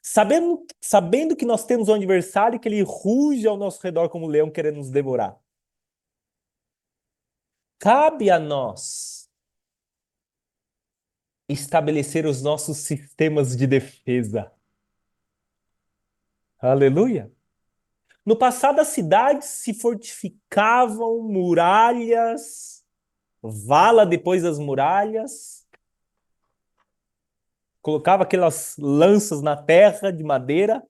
Sabendo que nós temos um adversário que ele ruge ao nosso redor como um leão querendo nos devorar. Cabe a nós estabelecer os nossos sistemas de defesa. Aleluia! No passado, as cidades se fortificavam, muralhas, vala depois das muralhas, colocava aquelas lanças na terra de madeira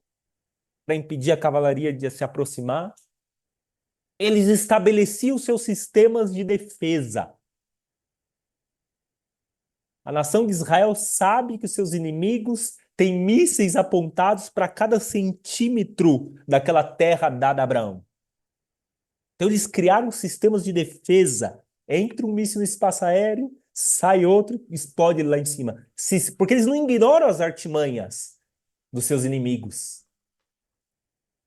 para impedir a cavalaria de se aproximar. Eles estabeleciam seus sistemas de defesa. A nação de Israel sabe que os seus inimigos têm mísseis apontados para cada centímetro daquela terra dada a Abraão. Então eles criaram sistemas de defesa. Entra um míssil no espaço aéreo, sai outro, explode lá em cima. Porque eles não ignoram as artimanhas dos seus inimigos.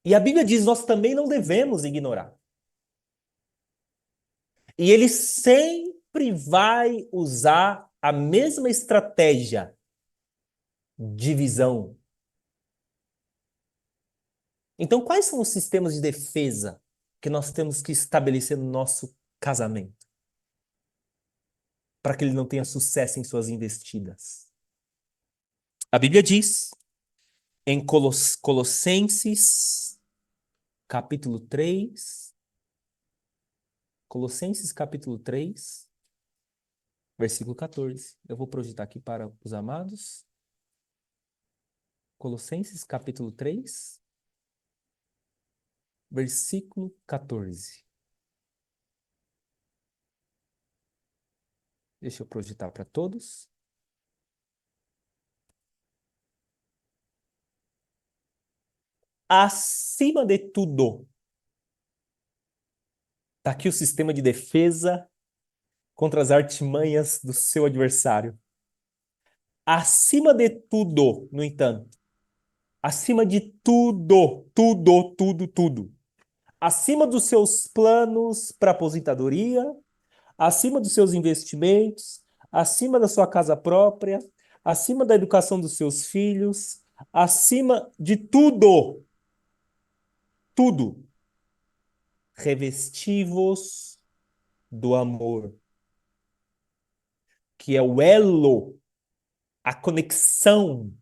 E a Bíblia diz, nós também não devemos ignorar. E ele sempre vai usar a mesma estratégia: divisão. Então, quais são os sistemas de defesa que nós temos que estabelecer no nosso casamento para que ele não tenha sucesso em suas investidas? A Bíblia diz em Colossenses capítulo 3, Colossenses capítulo 3, versículo 14. Eu vou projetar aqui para os amados. Colossenses capítulo 3, versículo 14. Deixa eu projetar para todos. Acima de tudo, está aqui o sistema de defesa contra as artimanhas do seu adversário. Acima de tudo, no entanto, acima de tudo, tudo, acima dos seus planos para aposentadoria, acima dos seus investimentos, acima da sua casa própria, acima da educação dos seus filhos, acima de tudo, tudo, revestivos do amor, que é o elo, a conexão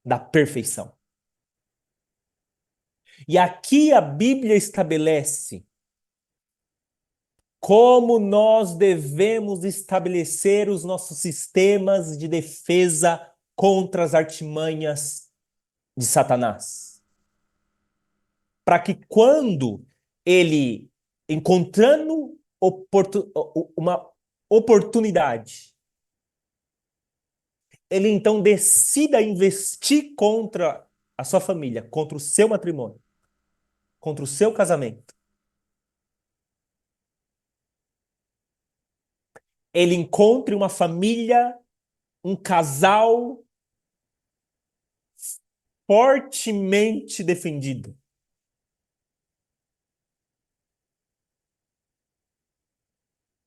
da perfeição. E aqui a Bíblia estabelece como nós devemos estabelecer os nossos sistemas de defesa contra as artimanhas de Satanás. Para que quando ele, encontrando uma oportunidade, ele então decida investir contra a sua família, contra o seu matrimônio, contra o seu casamento. Ele encontre uma família, um casal fortemente defendido.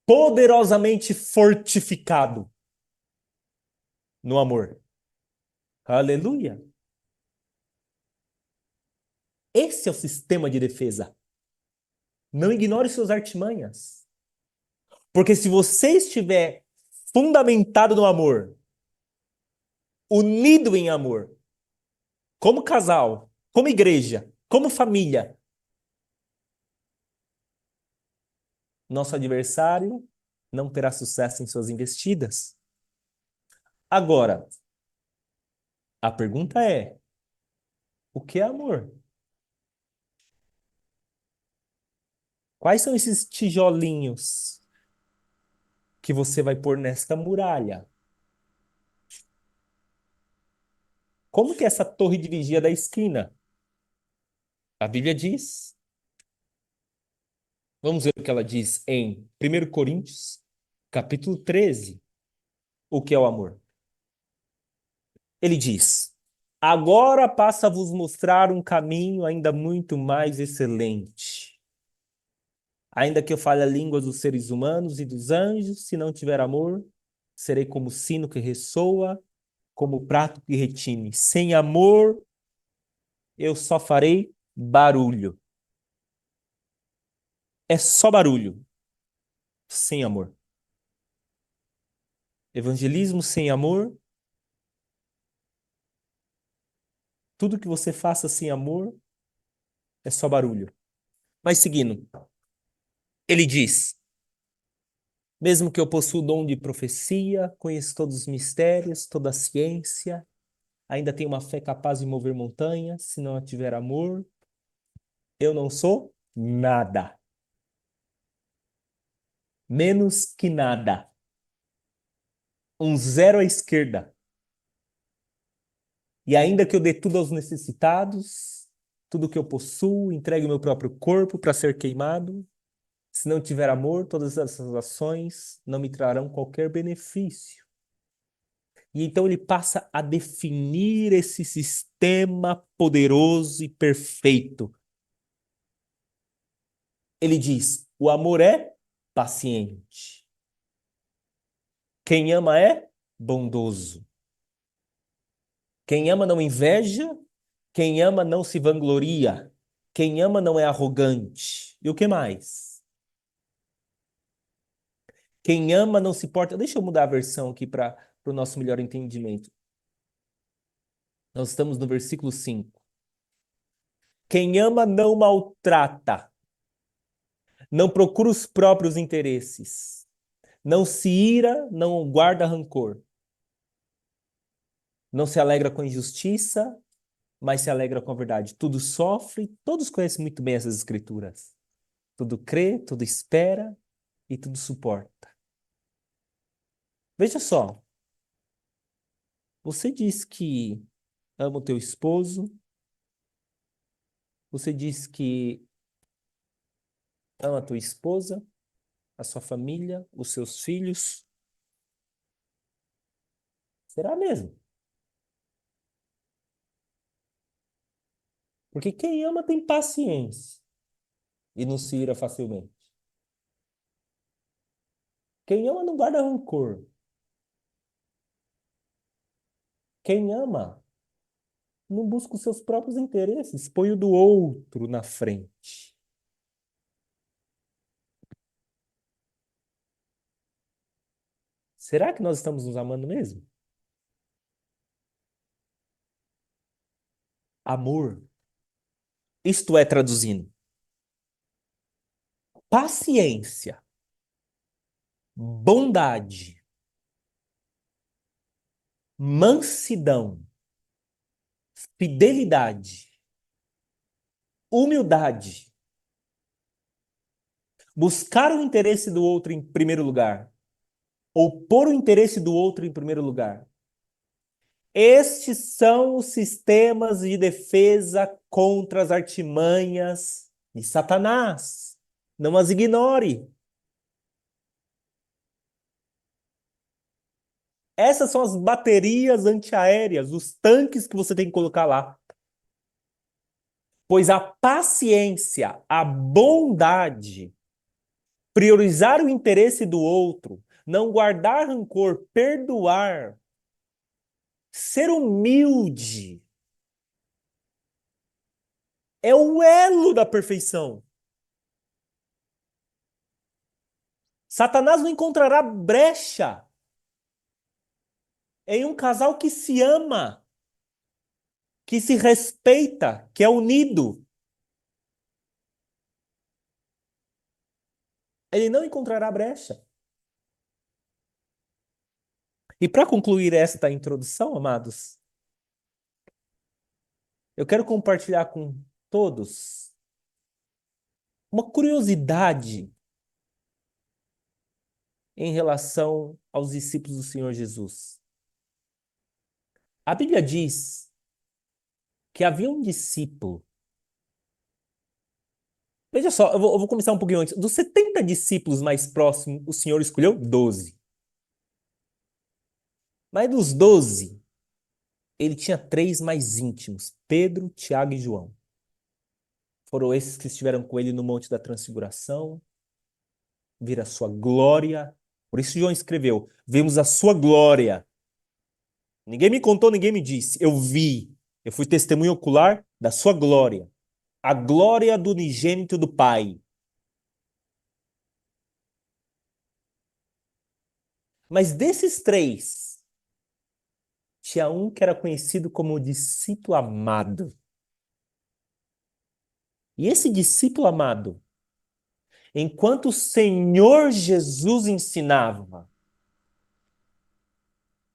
Poderosamente fortificado no amor. Aleluia! Esse é o sistema de defesa. Não ignore suas artimanhas. Porque se você estiver fundamentado no amor, unido em amor, como casal, como igreja, como família, nosso adversário não terá sucesso em suas investidas. Agora, a pergunta é: o que é amor? Quais são esses tijolinhos que você vai pôr nesta muralha? Como que é essa torre de vigia da esquina? A Bíblia diz. Vamos ver o que ela diz em 1 Coríntios, capítulo 13, o que é o amor. Ele diz: agora passa a vos mostrar um caminho ainda muito mais excelente. Ainda que eu fale a língua dos seres humanos e dos anjos, se não tiver amor, serei como sino que ressoa como prato que retine. Sem amor, eu só farei barulho. É só barulho, sem amor. Evangelismo sem amor, tudo que você faça sem amor é só barulho. Mas seguindo, ele diz: mesmo que eu possua o dom de profecia, conheço todos os mistérios, toda a ciência, ainda tenho uma fé capaz de mover montanhas, se não tiver amor, eu não sou nada. Menos que nada. Um zero à esquerda. E ainda que eu dê tudo aos necessitados, tudo que eu possuo, entregue o meu próprio corpo para ser queimado, se não tiver amor, todas essas ações não me trarão qualquer benefício. E então ele passa a definir esse sistema poderoso e perfeito. Ele diz: o amor é paciente. Quem ama é bondoso. Quem ama não inveja, quem ama não se vangloria, quem ama não é arrogante. E o que mais? Quem ama não se porta. Deixa eu mudar a versão aqui para o nosso melhor entendimento. Nós estamos no versículo 5. Quem ama não maltrata, não procura os próprios interesses, não se ira, não guarda rancor, não se alegra com a injustiça, mas se alegra com a verdade. Tudo sofre, todos conhecem muito bem essas escrituras. Tudo crê, tudo espera e tudo suporta. Veja só, você diz que ama o teu esposo, você diz que ama a tua esposa, a sua família, os seus filhos. Será mesmo? Porque quem ama tem paciência e não se ira facilmente. Quem ama não guarda rancor. Quem ama não busca os seus próprios interesses, põe o do outro na frente. Será que nós estamos nos amando mesmo? Amor, isto é, traduzindo, paciência, bondade, mansidão, fidelidade, humildade, buscar o interesse do outro em primeiro lugar, ou pôr o interesse do outro em primeiro lugar. Estes são os sistemas de defesa contra as artimanhas de Satanás. Não as ignore. Essas são as baterias antiaéreas, os tanques que você tem que colocar lá. Pois a paciência, a bondade, priorizar o interesse do outro, não guardar rancor, perdoar, ser humilde, é o elo da perfeição. Satanás não encontrará brecha em um casal que se ama, que se respeita, que é unido. Ele não encontrará brecha. E para concluir esta introdução, amados, eu quero compartilhar com todos uma curiosidade em relação aos discípulos do Senhor Jesus. A Bíblia diz que havia um discípulo. Veja só, eu vou começar um pouquinho antes. Dos 70 discípulos mais próximos, o Senhor escolheu 12. Mas dos 12, ele tinha três mais íntimos: Pedro, Tiago e João. Foram esses que estiveram com ele no Monte da Transfiguração, viram a sua glória. Por isso João escreveu: vemos a sua glória Ninguém me contou, ninguém me disse. Eu vi. Eu fui testemunho ocular da sua glória. A glória do unigênito do Pai. Mas desses três, tinha um que era conhecido como o discípulo amado. E esse discípulo amado, enquanto o Senhor Jesus ensinava,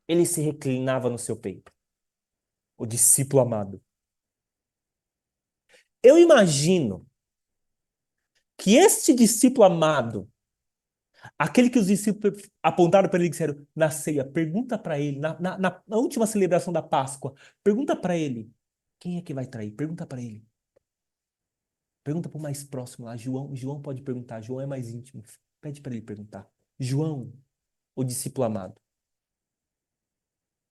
ele se reclinava no seu peito. O discípulo amado. Eu imagino que este discípulo amado, aquele que os discípulos apontaram para ele e disseram na ceia, pergunta para ele, na última celebração da Páscoa, pergunta para ele, quem é que vai trair? Pergunta para ele. Pergunta para o mais próximo lá, João. João pode perguntar, João é mais íntimo. Pede para ele perguntar. João, o discípulo amado.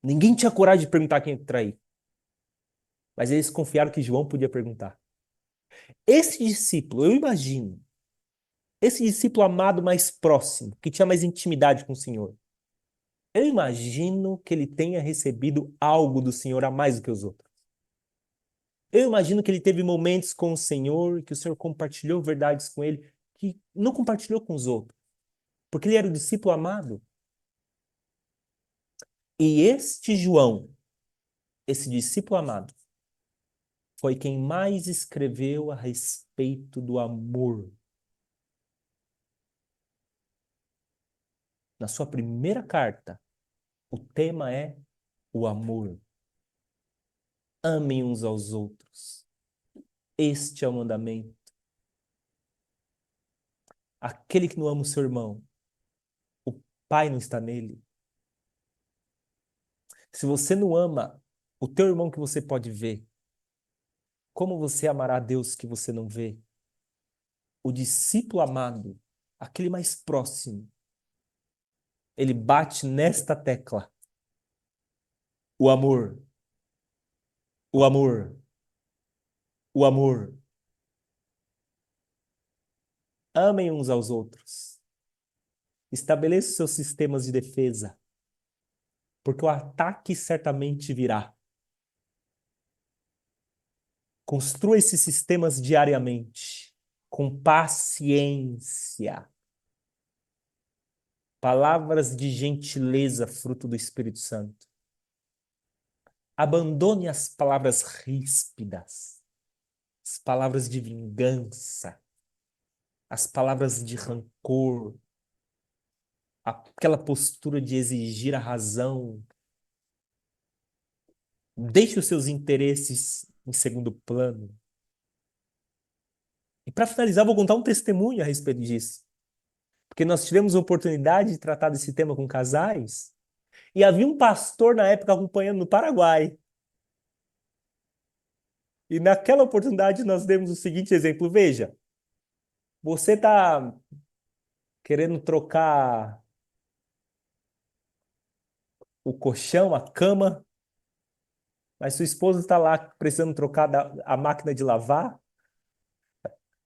Ninguém tinha coragem de perguntar quem é que trair. Mas eles confiaram que João podia perguntar. Esse discípulo, eu imagino, esse discípulo amado mais próximo, que tinha mais intimidade com o Senhor, eu imagino que ele tenha recebido algo do Senhor a mais do que os outros. Eu imagino que ele teve momentos com o Senhor, que o Senhor compartilhou verdades com ele, que não compartilhou com os outros, porque ele era o discípulo amado. E este João, esse discípulo amado, foi quem mais escreveu a respeito do amor. Na sua primeira carta, o tema é o amor. Amem uns aos outros. Este é o mandamento. Aquele que não ama o seu irmão, o Pai não está nele. Se você não ama o teu irmão que você pode ver, como você amará a Deus que você não vê? O discípulo amado, aquele mais próximo, ele bate nesta tecla. O amor, o amor, o amor. Amem uns aos outros. Estabeleça os seus sistemas de defesa, porque o ataque certamente virá. Construa esses sistemas diariamente, com paciência. Palavras de gentileza, fruto do Espírito Santo. Abandone as palavras ríspidas, as palavras de vingança, as palavras de rancor, aquela postura de exigir a razão. Deixe os seus interesses em segundo plano. E para finalizar, vou contar um testemunho a respeito disso. Porque nós tivemos a oportunidade de tratar desse tema com casais, e havia um pastor na época acompanhando no Paraguai. E naquela oportunidade nós demos o seguinte exemplo: veja, você está querendo trocar o colchão, a cama, mas sua esposa está lá precisando trocar a máquina de lavar,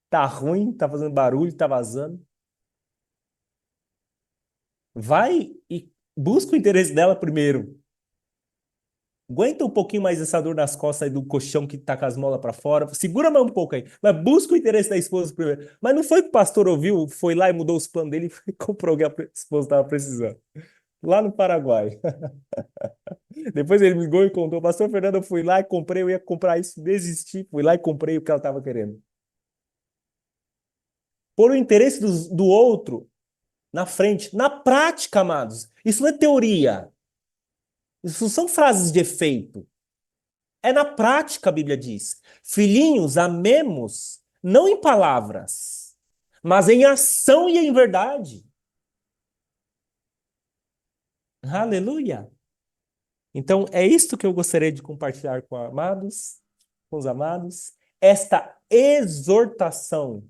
tá ruim, tá fazendo barulho, tá vazando. Vai e busca o interesse dela primeiro. Aguenta um pouquinho mais essa dor nas costas aí do colchão que tá com as molas para fora. Segura mais um pouco aí. Mas busca o interesse da esposa primeiro. Mas não foi que o pastor ouviu, foi lá e mudou os planos dele e comprou o que a esposa estava precisando. Lá no Paraguai. Depois ele me ligou e contou: Pastor Fernando, eu fui lá e comprei, eu ia comprar isso, desisti. Fui lá e comprei o que ela estava querendo. Pôr o interesse do outro na frente. Na prática, amados. Isso não é teoria. Isso são frases de efeito. É na prática, a Bíblia diz. Filhinhos, amemos, não em palavras, mas em ação e em verdade. Aleluia. Então, é isto que eu gostaria de compartilhar com os amados, esta exortação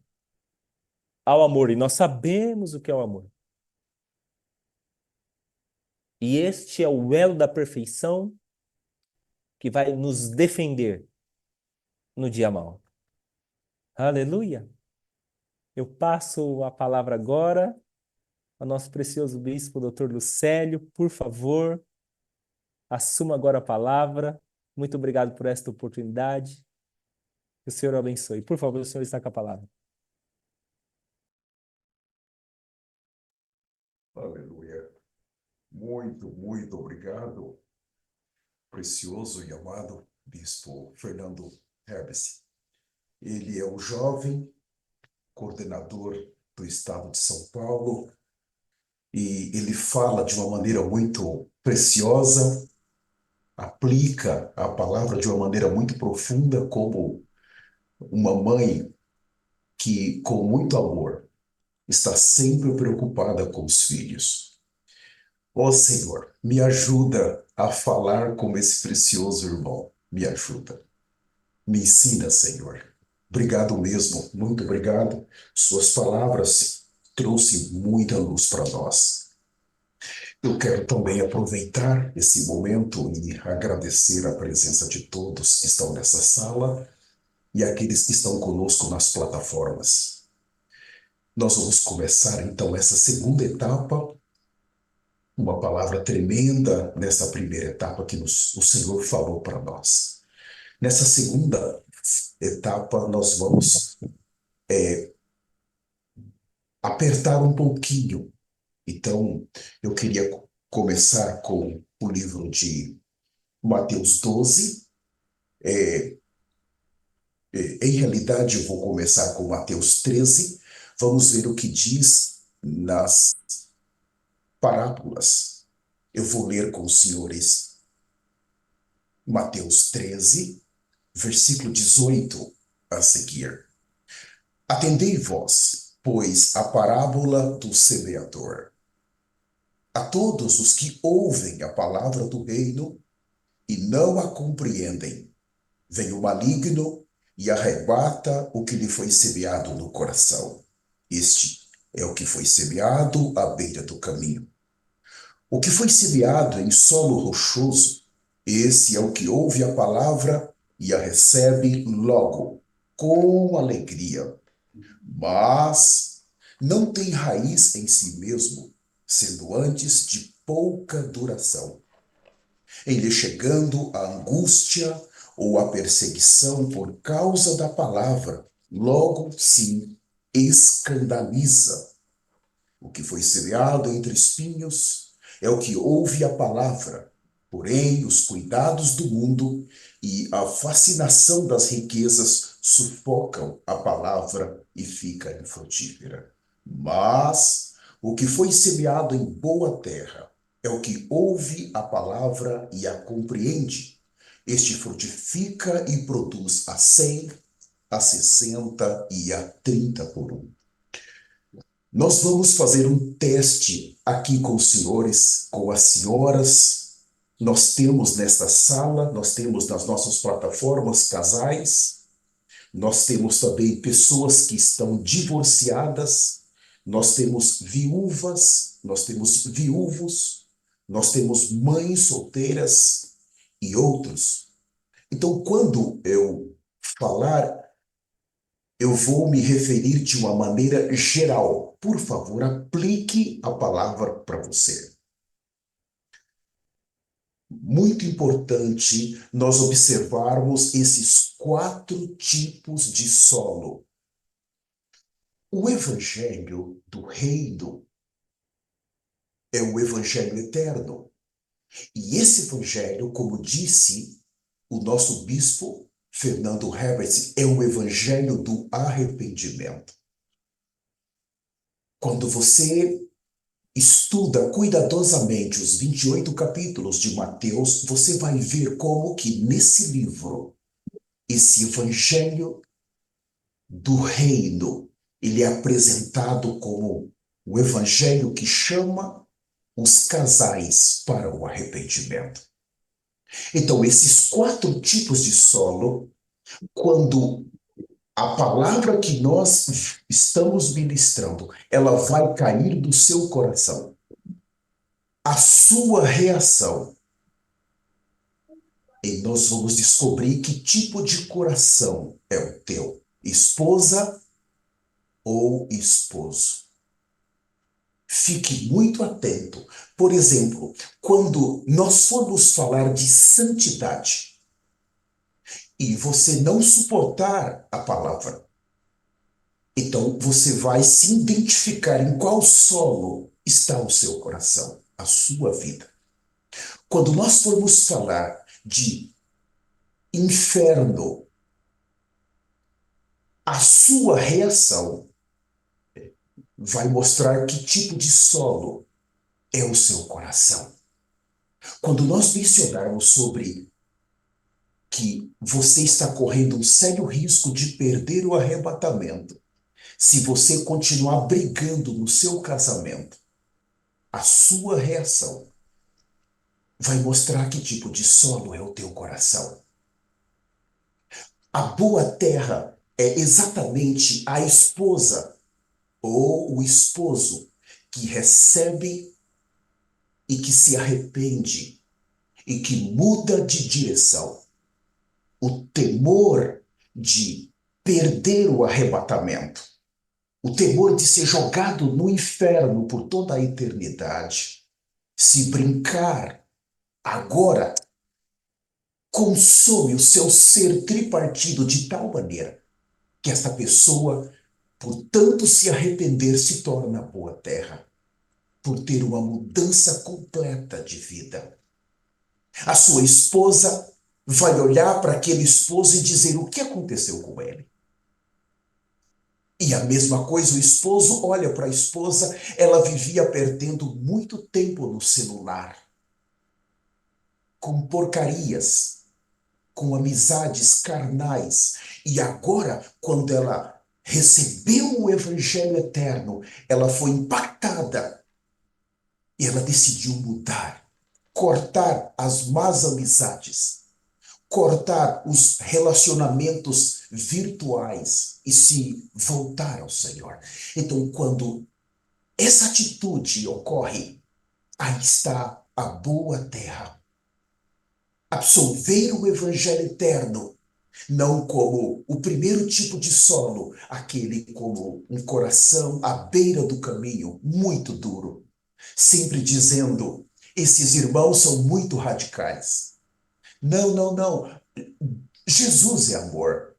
ao amor. E nós sabemos o que é o amor. E este é o elo da perfeição que vai nos defender no dia mau. Aleluia. Eu passo a palavra agora ao nosso precioso bispo, Dr. Lucélio, por favor. Assuma agora a palavra. Muito obrigado por esta oportunidade. Que o Senhor o abençoe. Por favor, o Senhor está com a palavra. Aleluia. Muito obrigado, precioso e amado Bispo Fernando Herbes. Ele é o jovem coordenador do Estado de São Paulo e ele fala de uma maneira muito preciosa, aplica a palavra de uma maneira muito profunda, como uma mãe que, com muito amor, está sempre preocupada com os filhos. Ó Senhor, me ajuda a falar como esse precioso irmão. Me ajuda. Me ensina, Senhor. Obrigado mesmo, muito obrigado. Suas palavras trouxeram muita luz para nós. Eu quero também aproveitar esse momento e agradecer a presença de todos que estão nessa sala e aqueles que estão conosco nas plataformas. Nós vamos começar então essa segunda etapa, uma palavra tremenda nessa primeira etapa que o Senhor falou para nós. Nessa segunda etapa, nós vamos apertar um pouquinho. Então, eu queria começar com o livro de Mateus 12. Em realidade, eu vou começar com Mateus 13. Vamos ver o que diz nas parábolas. Eu vou ler com os senhores Mateus 13, versículo 18 a seguir. Atendei vós, pois, a parábola do semeador. A todos os que ouvem a palavra do reino e não a compreendem, vem o maligno e arrebata o que lhe foi semeado no coração. Este é o que foi semeado à beira do caminho. O que foi semeado em solo rochoso, esse é o que ouve a palavra e a recebe logo, com alegria. Mas não tem raiz em si mesmo, sendo antes de pouca duração. Em lhe chegando a angústia ou a perseguição por causa da palavra, logo se escandaliza. O que foi semeado entre espinhos é o que ouve a palavra, porém os cuidados do mundo e a fascinação das riquezas sufocam a palavra e fica infrutífera. Mas o que foi semeado em boa terra é o que ouve a palavra e a compreende. Este frutifica e produz a 100, a 60 e a 30 por um. Nós vamos fazer um teste aqui com os senhores, com as senhoras. Nós temos nesta sala, nós temos nas nossas plataformas casais, nós temos também pessoas que estão divorciadas, nós temos viúvas, nós temos viúvos, nós temos mães solteiras e outros. Então, quando eu falar, eu vou me referir de uma maneira geral. Por favor, aplique a palavra para você. Muito importante nós observarmos esses 4 tipos de solo. O evangelho do reino é o evangelho eterno. E esse evangelho, como disse o nosso bispo Fernando Herbert, é o evangelho do arrependimento. Quando você estuda cuidadosamente os 28 capítulos de Mateus, você vai ver como que nesse livro, esse evangelho do reino, ele é apresentado como o evangelho que chama os casais para o arrependimento. Então, esses 4 tipos de solo, quando a palavra que nós estamos ministrando, ela vai cair do seu coração. A sua reação. E nós vamos descobrir que tipo de coração é o teu, esposa ou esposo. Fique muito atento. Por exemplo, quando nós formos falar de santidade e você não suportar a palavra, então você vai se identificar em qual solo está o seu coração, a sua vida. Quando nós formos falar de inferno, a sua reação vai mostrar que tipo de solo é o seu coração. Quando nós mencionarmos sobre que você está correndo um sério risco de perder o arrebatamento, se você continuar brigando no seu casamento, a sua reação vai mostrar que tipo de solo é o teu coração. A boa terra é exatamente a esposa ou o esposo que recebe e que se arrepende e que muda de direção. O temor de perder o arrebatamento, o temor de ser jogado no inferno por toda a eternidade, se brincar agora, consome o seu ser tripartido de tal maneira que esta pessoa, por tanto se arrepender, se torna boa terra, por ter uma mudança completa de vida. A sua esposa vai olhar para aquele esposo e dizer o que aconteceu com ele. E a mesma coisa, o esposo olha para a esposa, ela vivia perdendo muito tempo no celular, com porcarias, com amizades carnais. E agora, quando ela recebeu o evangelho eterno, ela foi impactada e ela decidiu mudar, cortar as más amizades, cortar os relacionamentos virtuais e se voltar ao Senhor. Então, quando essa atitude ocorre, aí está a boa terra. Absolver o evangelho eterno, não como o primeiro tipo de solo, aquele como um coração à beira do caminho, muito duro, sempre dizendo: esses irmãos são muito radicais. Não, não, não. Jesus é amor.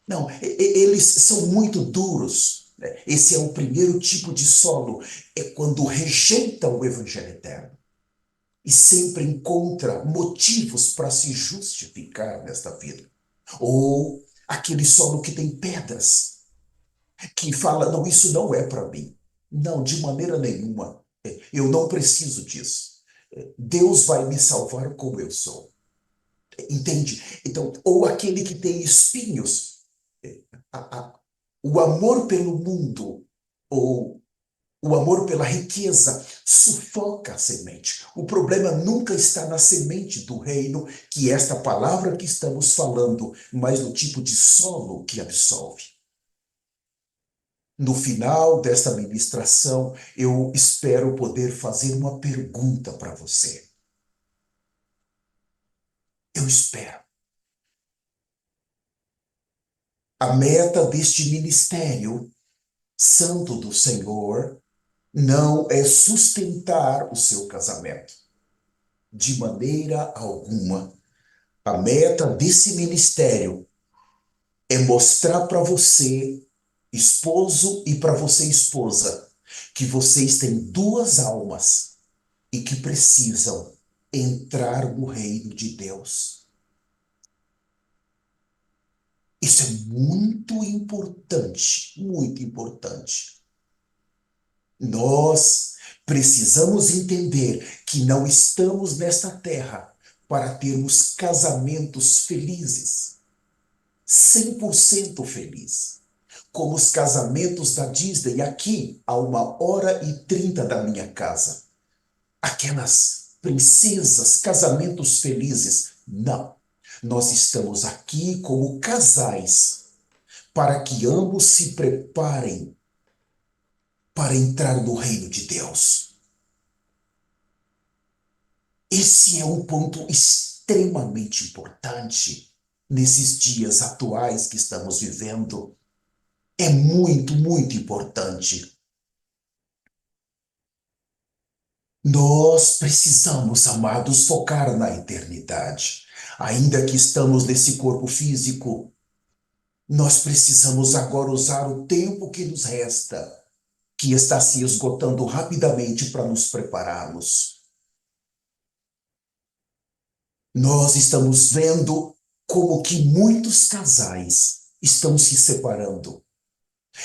Não, eles são muito duros. Esse é o primeiro tipo de solo, é quando rejeitam o evangelho eterno e sempre encontra motivos para se justificar nesta vida. Ou aquele solo que tem pedras, que fala, não, isso não é para mim. Não, de maneira nenhuma. Eu não preciso disso. Deus vai me salvar como eu sou. Entende? Então, ou aquele que tem espinhos, a, a, o amor pelo mundo, ou o amor pela riqueza, sufoca a semente. O problema nunca está na semente do reino, que é esta palavra que estamos falando, mas no tipo de solo que absolve. No final desta ministração, eu espero poder fazer uma pergunta para você. Eu espero. A meta deste ministério santo do Senhor não é sustentar o seu casamento. De maneira alguma. A meta desse ministério é mostrar para você, esposo, e para você, esposa, que vocês têm duas almas e que precisam entrar no reino de Deus. Isso é muito importante, muito importante. Nós precisamos entender que não estamos nesta terra para termos casamentos felizes, 100% felizes, como os casamentos da Disney aqui a 1h30 da minha casa. Aquelas princesas, casamentos felizes. Não. Nós estamos aqui como casais para que ambos se preparem para entrar no reino de Deus. Esse é um ponto extremamente importante nesses dias atuais que estamos vivendo. É muito, muito importante. Nós precisamos, amados, focar na eternidade. Ainda que estamos nesse corpo físico, nós precisamos agora usar o tempo que nos resta, que está se esgotando rapidamente para nos prepararmos. Nós estamos vendo como que muitos casais estão se separando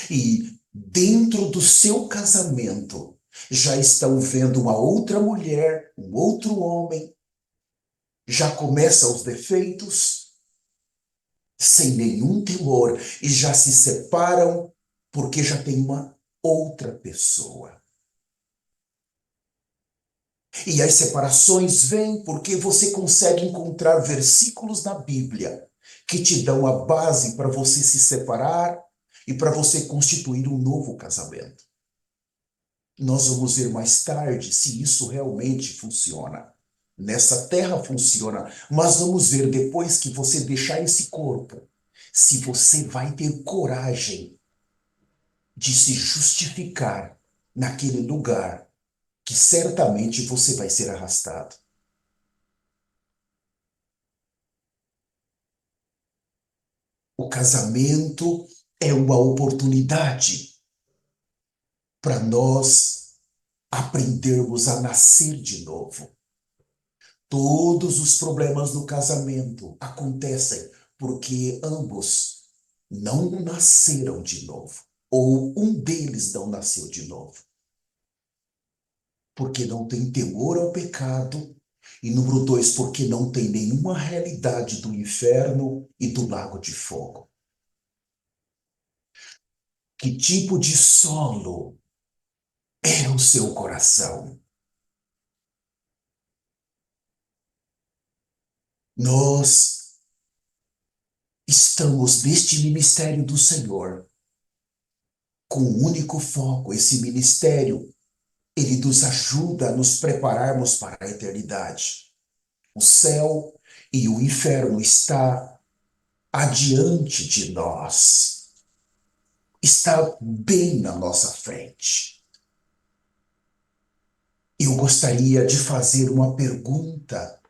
e dentro do seu casamento já estão vendo uma outra mulher, um outro homem, já começam os defeitos sem nenhum temor e já se separam porque já tem uma outra pessoa. E as separações vêm porque você consegue encontrar versículos na Bíblia que te dão a base para você se separar e para você constituir um novo casamento. Nós vamos ver mais tarde se isso realmente funciona. Nessa terra funciona, mas vamos ver depois que você deixar esse corpo, se você vai ter coragem de se justificar naquele lugar que certamente você vai ser arrastado. O casamento é uma oportunidade para nós aprendermos a nascer de novo. Todos os problemas do casamento acontecem porque ambos não nasceram de novo, ou um deles não nasceu de novo, porque não tem temor ao pecado, e número dois, porque não tem nenhuma realidade do inferno e do lago de fogo. Que tipo de solo é o seu coração? Nós estamos neste ministério do Senhor com um único foco. Esse ministério, ele nos ajuda a nos prepararmos para a eternidade. O céu e o inferno está adiante de nós. Está bem na nossa frente. Eu gostaria de fazer uma pergunta.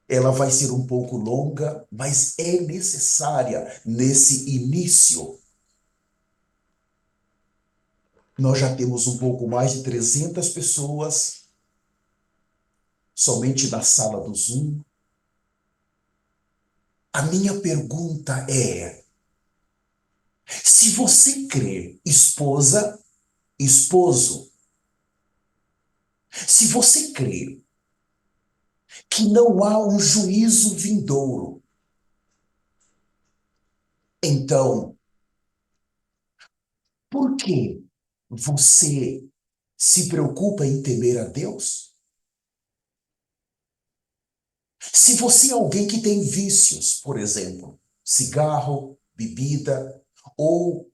Ela vai ser um pouco longa, mas é necessária nesse início. Nós já temos um pouco mais de 300 pessoas somente na sala do Zoom. A minha pergunta é: se você crê, esposa, esposo, se você crê que não há um juízo vindouro, então, por que você se preocupa em temer a Deus? Se você é alguém que tem vícios, por exemplo, cigarro, bebida ou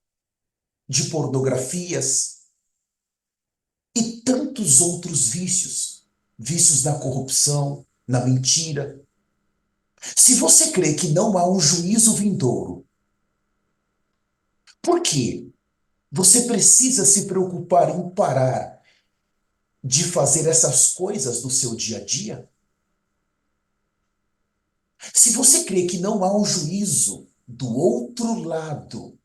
de pornografias e tantos outros vícios, vícios na corrupção, na mentira. Se você crê que não há um juízo vindouro, por quê? Você precisa se preocupar em parar de fazer essas coisas no seu dia a dia? Se você crê que não há um juízo do outro lado,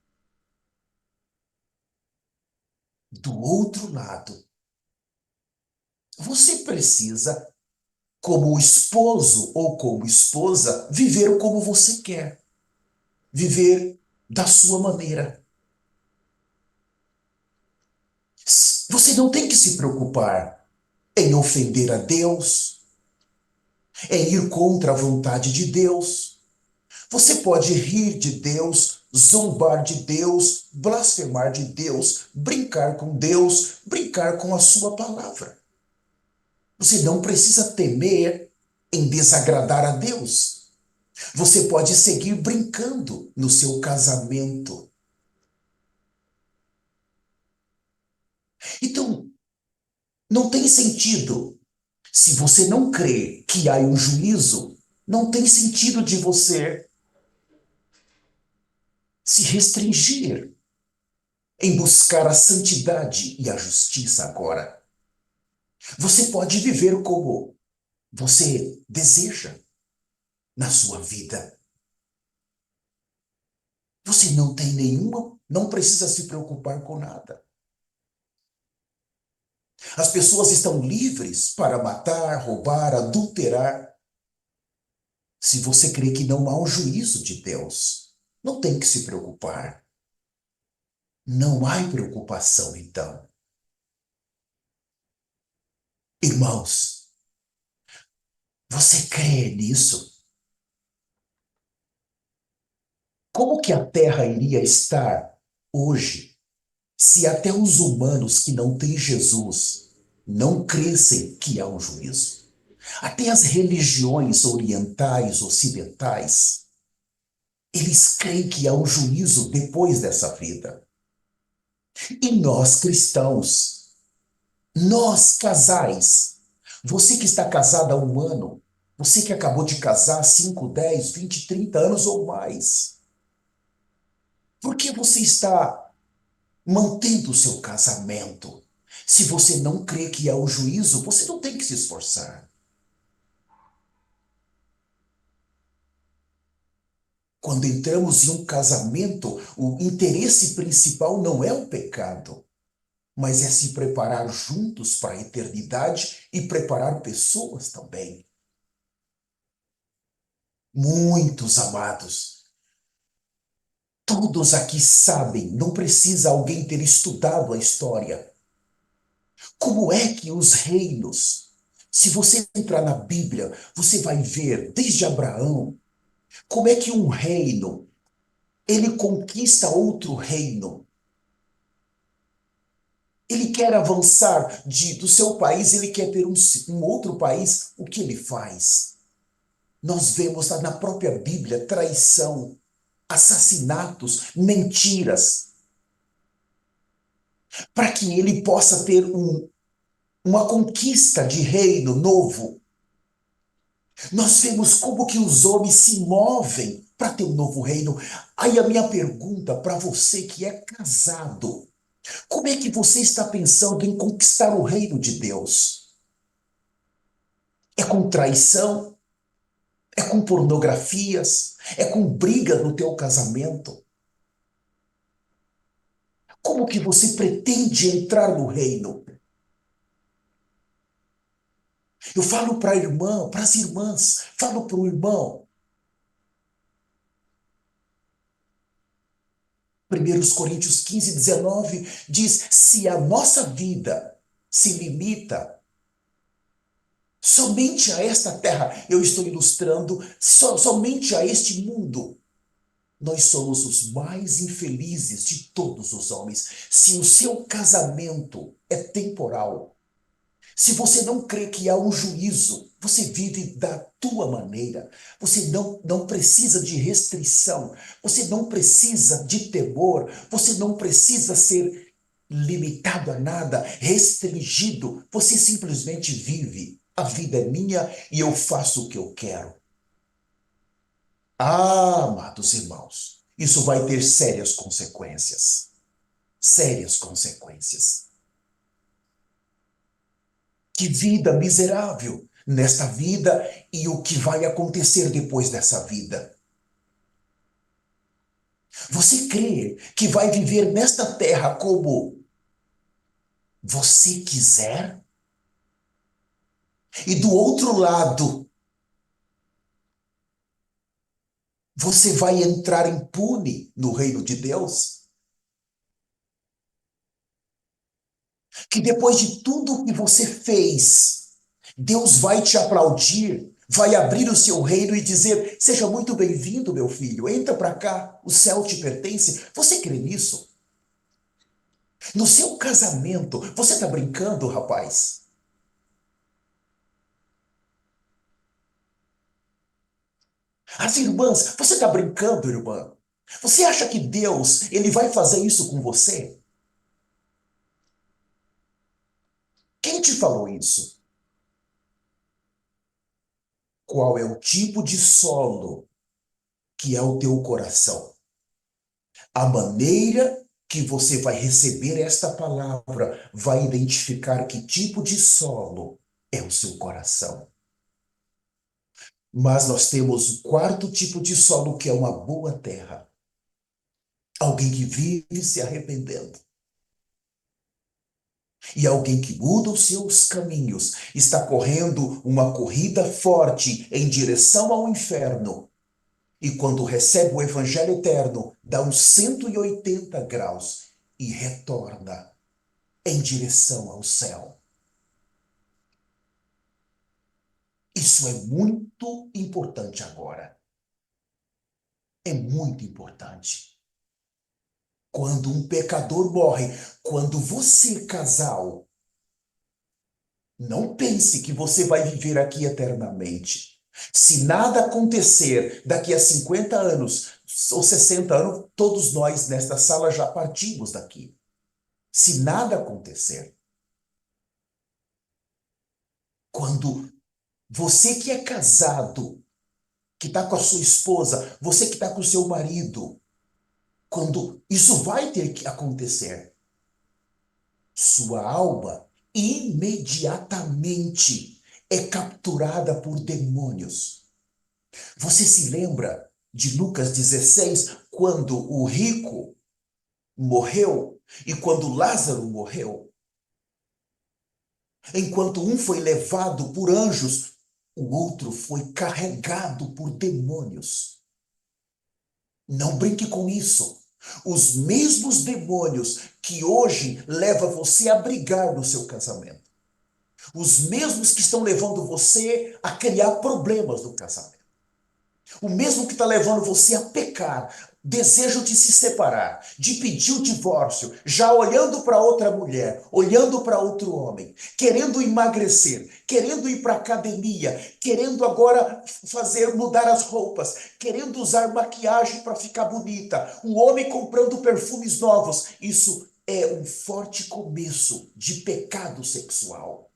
você precisa, como esposo ou como esposa, viver como você quer, viver da sua maneira. Você não tem que se preocupar em ofender a Deus, em ir contra a vontade de Deus. Você pode rir de Deus, zombar de Deus, blasfemar de Deus, brincar com Deus, brincar com a sua palavra. Você não precisa temer em desagradar a Deus. Você pode seguir brincando no seu casamento. Então, não tem sentido. Se você não crê que há um juízo, não tem sentido de você se restringir em buscar a santidade e a justiça agora. Você pode viver como você deseja na sua vida. Você não tem nenhuma, não precisa se preocupar com nada. As pessoas estão livres para matar, roubar, adulterar. Se você crê que não há um juízo de Deus, não tem que se preocupar. Não há preocupação, então. Irmãos, você crê nisso? Como que a Terra iria estar hoje se até os humanos que não têm Jesus não crescem que há um juízo? Até as religiões orientais, ocidentais, eles creem que há um juízo depois dessa vida. E nós cristãos, nós casais, você que está casada há um ano, você que acabou de casar há 5, 10, 20, 30 anos ou mais, por que você está mantendo o seu casamento? Se você não crê que há o juízo, você não tem que se esforçar. Quando entramos em um casamento, o interesse principal não é o pecado, mas é se preparar juntos para a eternidade e preparar pessoas também. Muitos amados, todos aqui sabem, não precisa alguém ter estudado a história. Como é que os reinos, se você entrar na Bíblia, você vai ver desde Abraão, como é que um reino, ele conquista outro reino. Ele quer avançar do seu país, ele quer ter um outro país, o que ele faz? Nós vemos na própria Bíblia traição, assassinatos, mentiras, para que ele possa ter uma conquista de reino novo. Nós vemos como que os homens se movem para ter um novo reino. Aí a minha pergunta para você que é casado, como é que você está pensando em conquistar o reino de Deus? É com traição? É com pornografias? É com briga no teu casamento? Como que você pretende entrar no reino? Eu falo para a irmã, para as irmãs, falo para o irmão. 1 Coríntios 15, 19 diz: se a nossa vida se limita somente a esta terra, eu estou ilustrando, somente a este mundo, nós somos os mais infelizes de todos os homens. Se o seu casamento é temporal, se você não crê que há um juízo, você vive da tua maneira. Você não precisa de restrição, você não precisa de temor, você não precisa ser limitado a nada, restringido. Você simplesmente vive. A vida é minha e eu faço o que eu quero. Ah, amados irmãos, isso vai ter sérias consequências. Sérias consequências. Que vida miserável nesta vida e o que vai acontecer depois dessa vida. Você crê que vai viver nesta terra como você quiser? E do outro lado, você vai entrar impune no reino de Deus? Que depois de tudo que você fez, Deus vai te aplaudir, vai abrir o seu reino e dizer: seja muito bem-vindo, meu filho, entra para cá, o céu te pertence. Você crê nisso? No seu casamento, você está brincando, rapaz? As irmãs, você está brincando, irmã? Você acha que Deus, ele vai fazer isso com você? Quem te falou isso? Qual é o tipo de solo que é o teu coração? A maneira que você vai receber esta palavra, vai identificar que tipo de solo é o seu coração. Mas nós temos o quarto tipo de solo, que é uma boa terra. Alguém que vive se arrependendo. E alguém que muda os seus caminhos, está correndo uma corrida forte em direção ao inferno. E quando recebe o evangelho eterno, dá uns 180 graus e retorna em direção ao céu. Isso é muito importante agora. É muito importante. Quando um pecador morre, quando você, casal, não pense que você vai viver aqui eternamente. Se nada acontecer daqui a 50 anos ou 60 anos, todos nós nesta sala já partimos daqui. Se nada acontecer. Quando você que é casado, que está com a sua esposa, você que está com o seu marido, quando isso vai ter que acontecer, sua alma imediatamente é capturada por demônios. Você se lembra de Lucas 16, quando o rico morreu e quando Lázaro morreu? Enquanto um foi levado por anjos, o outro foi carregado por demônios. Não brinque com isso. Os mesmos demônios que hoje levam você a brigar no seu casamento. Os mesmos que estão levando você a criar problemas no casamento. O mesmo que está levando você a pecar, desejo de se separar, de pedir o divórcio, já olhando para outra mulher, olhando para outro homem, querendo emagrecer, querendo ir para a academia, querendo agora mudar as roupas, querendo usar maquiagem para ficar bonita, um homem comprando perfumes novos. Isso é um forte começo de pecado sexual.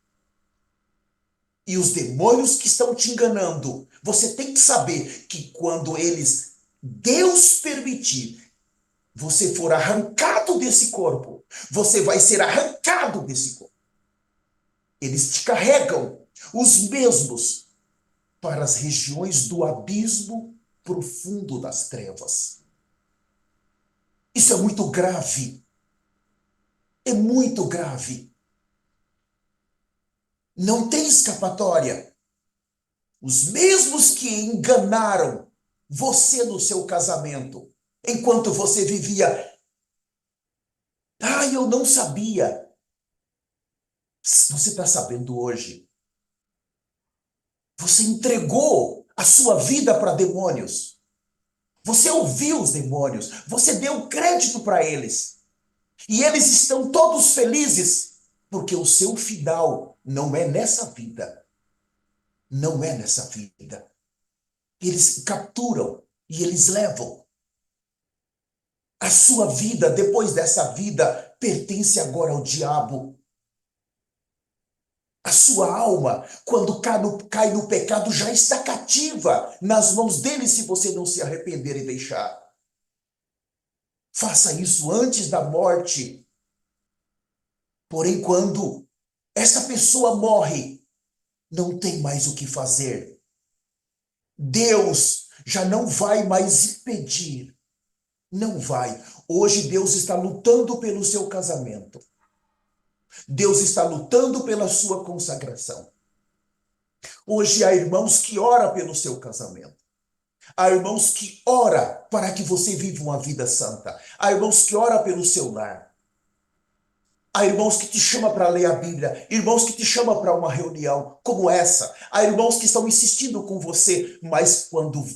E os demônios que estão te enganando, você tem que saber que quando Deus permitir, você for arrancado desse corpo, você vai ser arrancado desse corpo. Eles te carregam, os mesmos, para as regiões do abismo profundo das trevas. Isso é muito grave. É muito grave. Não tem escapatória. Os mesmos que enganaram você no seu casamento, enquanto você vivia. Ah, eu não sabia. Você está sabendo hoje. Você entregou a sua vida para demônios. Você ouviu os demônios. Você deu crédito para eles. E eles estão todos felizes, porque o seu final não é nessa vida. Não é nessa vida. Eles capturam e eles levam. A sua vida, depois dessa vida, pertence agora ao diabo. A sua alma, quando cai no pecado, já está cativa nas mãos dele se você não se arrepender e deixar. Faça isso antes da morte. Porém, quando essa pessoa morre, não tem mais o que fazer. Deus já não vai mais impedir. Não vai. Hoje Deus está lutando pelo seu casamento. Deus está lutando pela sua consagração. Hoje há irmãos que oram pelo seu casamento. Há irmãos que oram para que você viva uma vida santa. Há irmãos que oram pelo seu lar. Há irmãos que te chamam para ler a Bíblia. Irmãos que te chamam para uma reunião como essa. Há irmãos que estão insistindo com você. Mas quando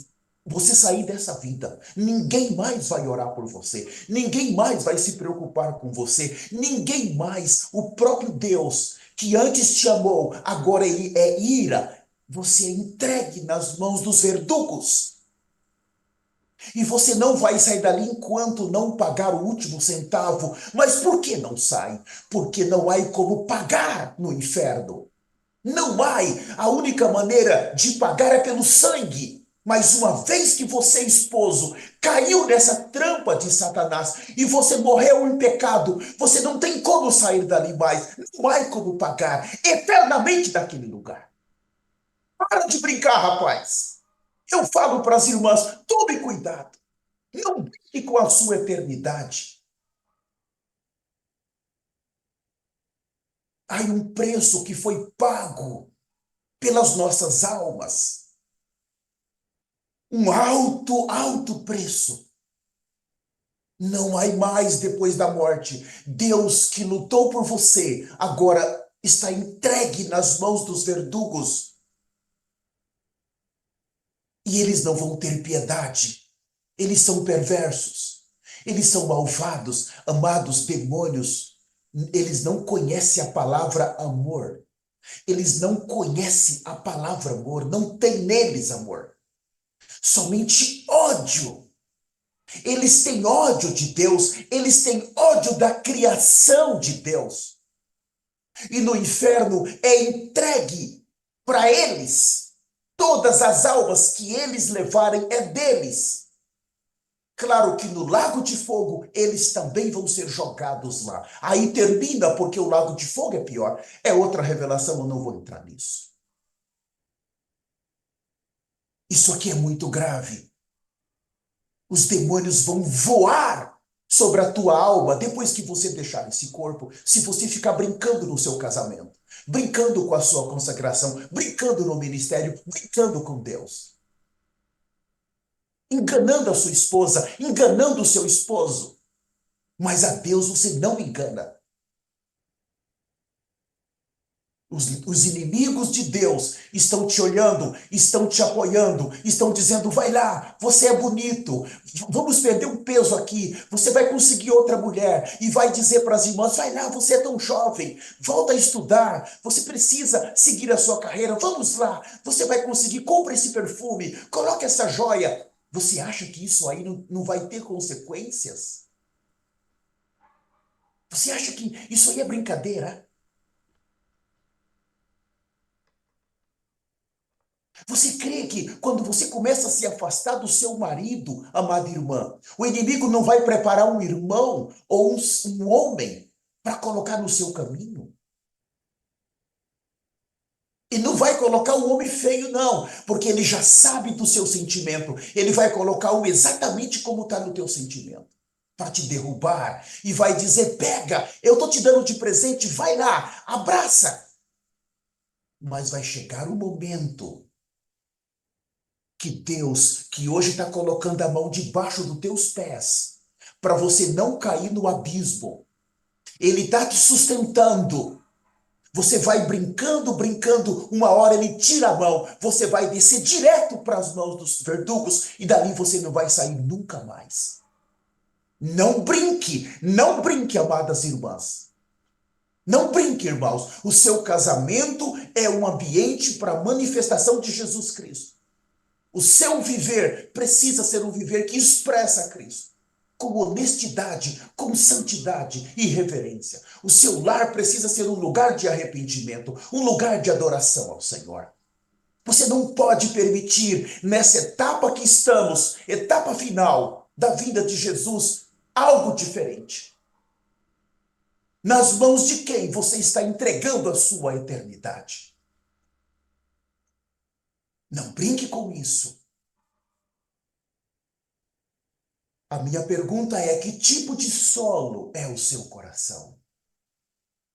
você sair dessa vida, ninguém mais vai orar por você. Ninguém mais vai se preocupar com você. Ninguém mais, o próprio Deus, que antes te amou, agora ele é ira. Você é entregue nas mãos dos verdugos. E você não vai sair dali enquanto não pagar o último centavo. Mas por que não sai? Porque não há como pagar no inferno. Não há. A única maneira de pagar é pelo sangue. Mas uma vez que você, esposo, caiu nessa trampa de Satanás e você morreu em pecado, você não tem como sair dali mais, não há como pagar eternamente daquele lugar. Para de brincar, rapaz. Eu falo para as irmãs, tome cuidado. Não brinque com a sua eternidade. Há um preço que foi pago pelas nossas almas. Um alto, alto preço. Não há mais depois da morte. Deus que lutou por você, agora está entregue nas mãos dos verdugos. E eles não vão ter piedade. Eles são perversos. Eles são malvados, amados demônios. Eles não conhecem a palavra amor. Eles não conhecem a palavra amor. Não tem neles amor. Somente ódio. Eles têm ódio de Deus. Eles têm ódio da criação de Deus. E no inferno é entregue para eles. Todas as almas que eles levarem é deles. Claro que no lago de fogo eles também vão ser jogados lá. Aí termina, porque o lago de fogo é pior. É outra revelação, eu não vou entrar nisso. Isso aqui é muito grave. Os demônios vão voar sobre a tua alma depois que você deixar esse corpo, se você ficar brincando no seu casamento, brincando com a sua consagração, brincando no ministério, brincando com Deus, enganando a sua esposa, enganando o seu esposo. Mas a Deus você não engana. Os inimigos de Deus estão te olhando, estão te apoiando, estão dizendo, vai lá, você é bonito, vamos perder um peso aqui, você vai conseguir outra mulher, e vai dizer para as irmãs, vai lá, você é tão jovem, volta a estudar, você precisa seguir a sua carreira, vamos lá, você vai conseguir, compra esse perfume, coloque essa joia. Você acha que isso aí não vai ter consequências? Você acha que isso aí é brincadeira? Você crê que quando você começa a se afastar do seu marido, amada irmã, o inimigo não vai preparar um irmão ou um homem para colocar no seu caminho? E não vai colocar um homem feio, não, porque ele já sabe do seu sentimento. Ele vai colocar um exatamente como está no teu sentimento, para te derrubar. E vai dizer: pega, eu estou te dando de presente, vai lá, abraça. Mas vai chegar o momento que Deus, que hoje está colocando a mão debaixo dos teus pés, para você não cair no abismo. Ele está te sustentando. Você vai brincando, brincando, uma hora ele tira a mão, você vai descer direto para as mãos dos verdugos e dali você não vai sair nunca mais. Não brinque, amadas irmãs. Não brinque, irmãos. O seu casamento é um ambiente para a manifestação de Jesus Cristo. O seu viver precisa ser um viver que expressa Cristo, com honestidade, com santidade e reverência. O seu lar precisa ser um lugar de arrependimento, um lugar de adoração ao Senhor. Você não pode permitir, nessa etapa que estamos, etapa final da vinda de Jesus, algo diferente. Nas mãos de quem você está entregando a sua eternidade? Não brinque com isso. A minha pergunta é: que tipo de solo é o seu coração?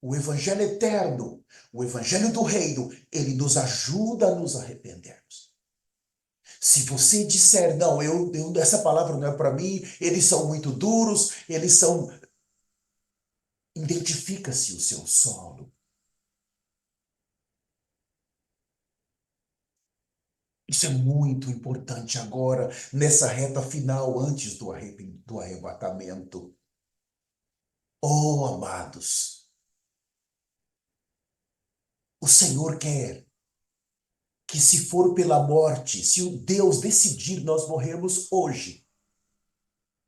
O evangelho eterno, o evangelho do reino, ele nos ajuda a nos arrependermos. Se você disser, não, essa palavra não é para mim, eles são muito duros, eles são... Identifica-se o seu solo. Isso é muito importante agora, nessa reta final, antes do arrebatamento. Oh, amados, o Senhor quer que, se for pela morte, se o Deus decidir nós morrermos hoje,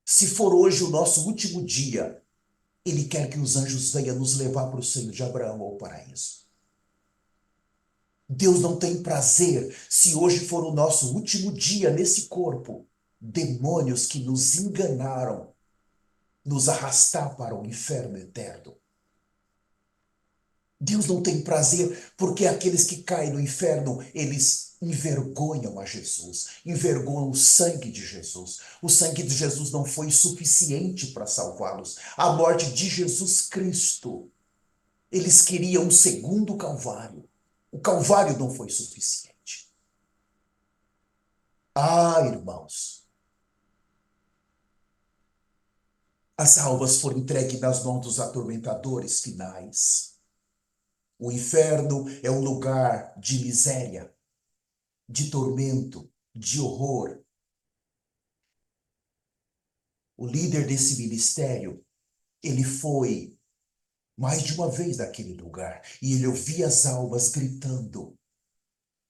se for hoje o nosso último dia, Ele quer que os anjos venham nos levar para o seio de Abraão ao paraíso. Deus não tem prazer se hoje for o nosso último dia nesse corpo. Demônios que nos enganaram, nos arrastar para o inferno eterno. Deus não tem prazer porque aqueles que caem no inferno, eles envergonham a Jesus, envergonham o sangue de Jesus. O sangue de Jesus não foi suficiente para salvá-los. A morte de Jesus Cristo, eles queriam um segundo Calvário. O Calvário não foi suficiente. Ah, irmãos, as almas foram entregues nas mãos dos atormentadores finais. O inferno é um lugar de miséria, de tormento, de horror. O líder desse ministério, ele foi mais de uma vez naquele lugar e ele ouvia as almas gritando: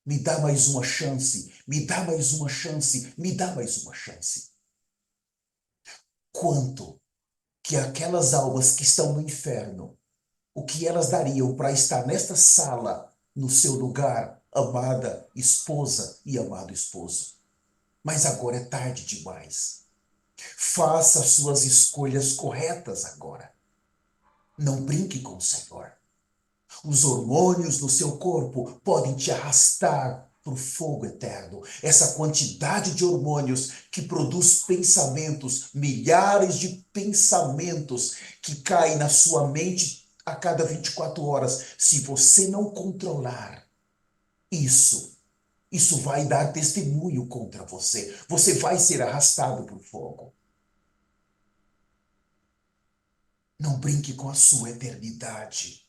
me dá mais uma chance, me dá mais uma chance, me dá mais uma chance. Quanto que aquelas almas que estão no inferno, o que elas dariam para estar nesta sala, no seu lugar, amada esposa e amado esposo? Mas agora é tarde demais. Faça as suas escolhas corretas agora. Não brinque com o Senhor. Os hormônios no seu corpo podem te arrastar para o fogo eterno. Essa quantidade de hormônios que produz pensamentos, milhares de pensamentos que caem na sua mente a cada 24 horas. Se você não controlar isso, isso vai dar testemunho contra você. Você vai ser arrastado para o fogo. Não brinque com a sua eternidade.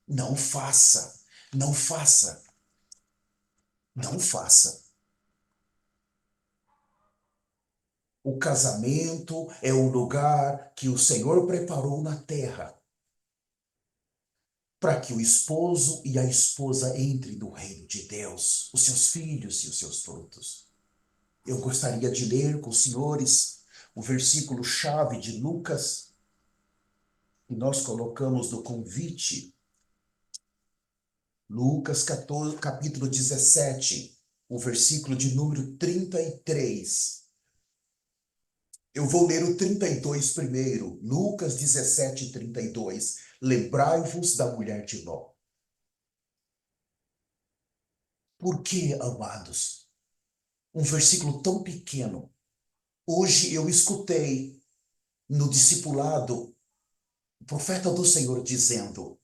Não faça, não faça, não faça. O casamento é o lugar que o Senhor preparou na terra para que o esposo e a esposa entrem no reino de Deus, os seus filhos e os seus frutos. Eu gostaria de ler com os senhores o versículo-chave de Lucas, que nós colocamos no convite. Lucas 14, capítulo 17, o versículo de número 33. Eu vou ler o 32 primeiro. Lucas 17, 32. Lembrai-vos da mulher de Ló. Por que, amados? Um versículo tão pequeno. Hoje eu escutei no discipulado o profeta do Senhor dizendo: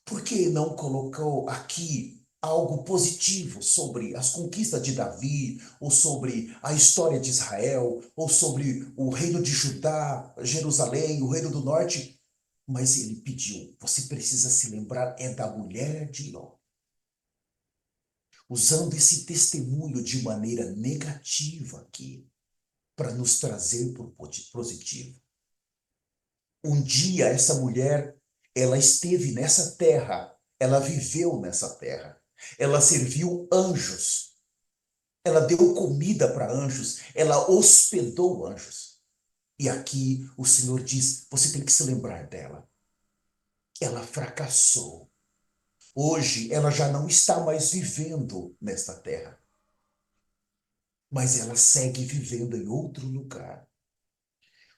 por que não colocou aqui algo positivo sobre as conquistas de Davi, ou sobre a história de Israel, ou sobre o reino de Judá, Jerusalém, o reino do norte? Mas ele pediu: você precisa se lembrar, é da mulher de Ló. Usando esse testemunho de maneira negativa aqui, para nos trazer para o positivo. Um dia essa mulher, ela esteve nessa terra, ela viveu nessa terra, ela serviu anjos, ela deu comida para anjos, ela hospedou anjos. E aqui o Senhor diz: você tem que se lembrar dela. Ela fracassou. Hoje ela já não está mais vivendo nesta terra, mas ela segue vivendo em outro lugar.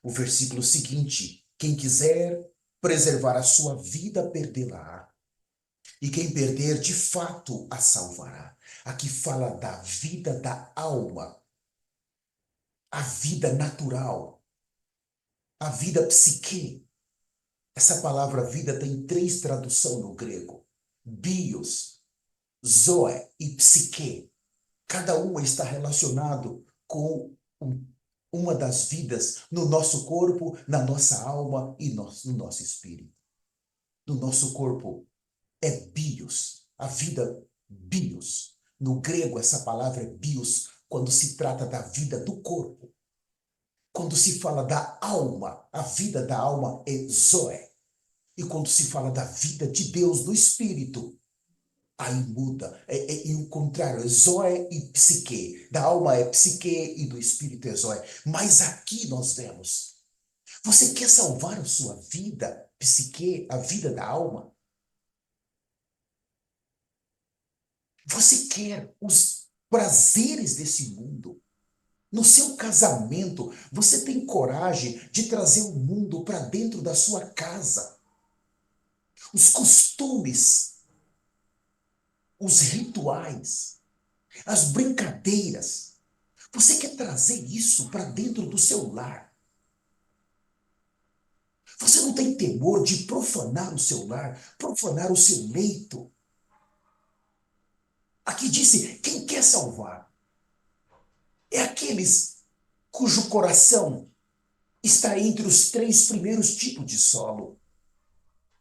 O versículo seguinte: quem quiser preservar a sua vida, perdê-la-á. E quem perder, de fato, a salvará. Aqui fala da vida da alma, a vida natural, a vida psique. Essa palavra vida tem três traduções no grego: bios, zoe e psique. Cada uma está relacionado com uma das vidas no nosso corpo, na nossa alma e no nosso espírito. No nosso corpo é bios, a vida bios. No grego, essa palavra é bios quando se trata da vida do corpo. Quando se fala da alma, a vida da alma é zoe. E quando se fala da vida de Deus, do espírito, aí muda. É o contrário, é zoe e psique. Da alma é psique e do espírito é zoe. Mas aqui nós vemos. Você quer salvar a sua vida, psique, a vida da alma? Você quer os prazeres desse mundo? No seu casamento, você tem coragem de trazer o mundo para dentro da sua casa? Os costumes, os rituais, as brincadeiras. Você quer trazer isso para dentro do seu lar? Você não tem temor de profanar o seu lar, profanar o seu leito? Aqui disse: quem quer salvar é aqueles cujo coração está entre os três primeiros tipos de solo.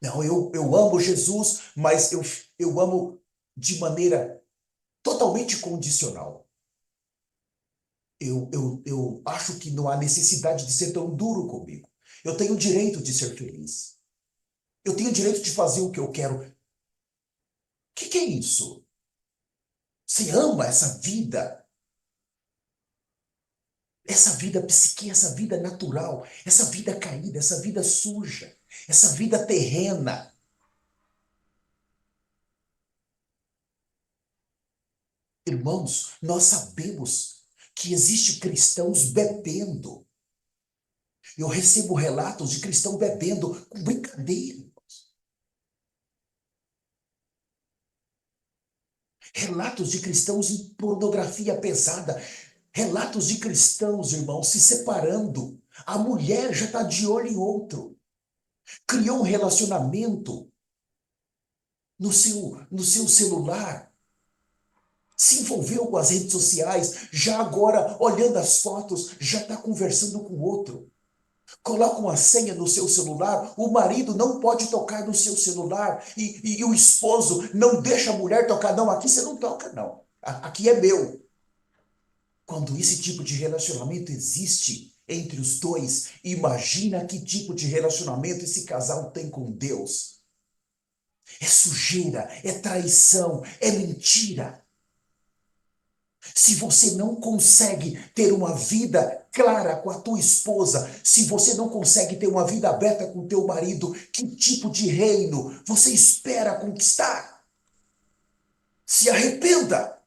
Não, eu amo Jesus, mas eu amo de maneira totalmente condicional. Eu acho que não há necessidade de ser tão duro comigo. Eu tenho o direito de ser feliz. Eu tenho o direito de fazer o que eu quero. O que é isso? Você ama essa vida psique, essa vida natural, essa vida caída, essa vida suja, essa vida terrena. Irmãos, nós sabemos que existe cristãos bebendo. Eu recebo relatos de cristão bebendo com brincadeira. Relatos de cristãos em pornografia pesada. Relatos de cristãos, irmãos, se separando. A mulher já está de olho em outro. Criou um relacionamento no seu celular. Se envolveu com as redes sociais. Já agora, olhando as fotos, já está conversando com outro. Coloca uma senha no seu celular, o marido não pode tocar no seu celular e o esposo não deixa a mulher tocar. Não, aqui você não toca, não. Aqui é meu. Quando esse tipo de relacionamento existe entre os dois, imagina que tipo de relacionamento esse casal tem com Deus. É sujeira, é traição, é mentira. Se você não consegue ter uma vida clara com a tua esposa, se você não consegue ter uma vida aberta com o teu marido, que tipo de reino você espera conquistar? Se arrependa.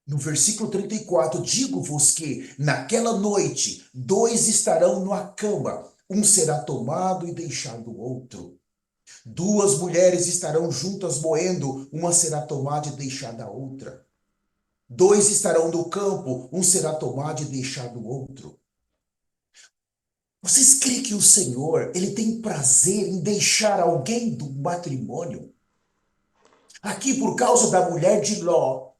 No versículo 34, digo-vos que naquela noite dois estarão numa cama, um será tomado e deixado o outro. Duas mulheres estarão juntas moendo, uma será tomada e deixada a outra. Dois estarão no campo, um será tomado e deixado o outro. Vocês creem que o Senhor, ele tem prazer em deixar alguém do matrimônio? Aqui, por causa da mulher de Ló,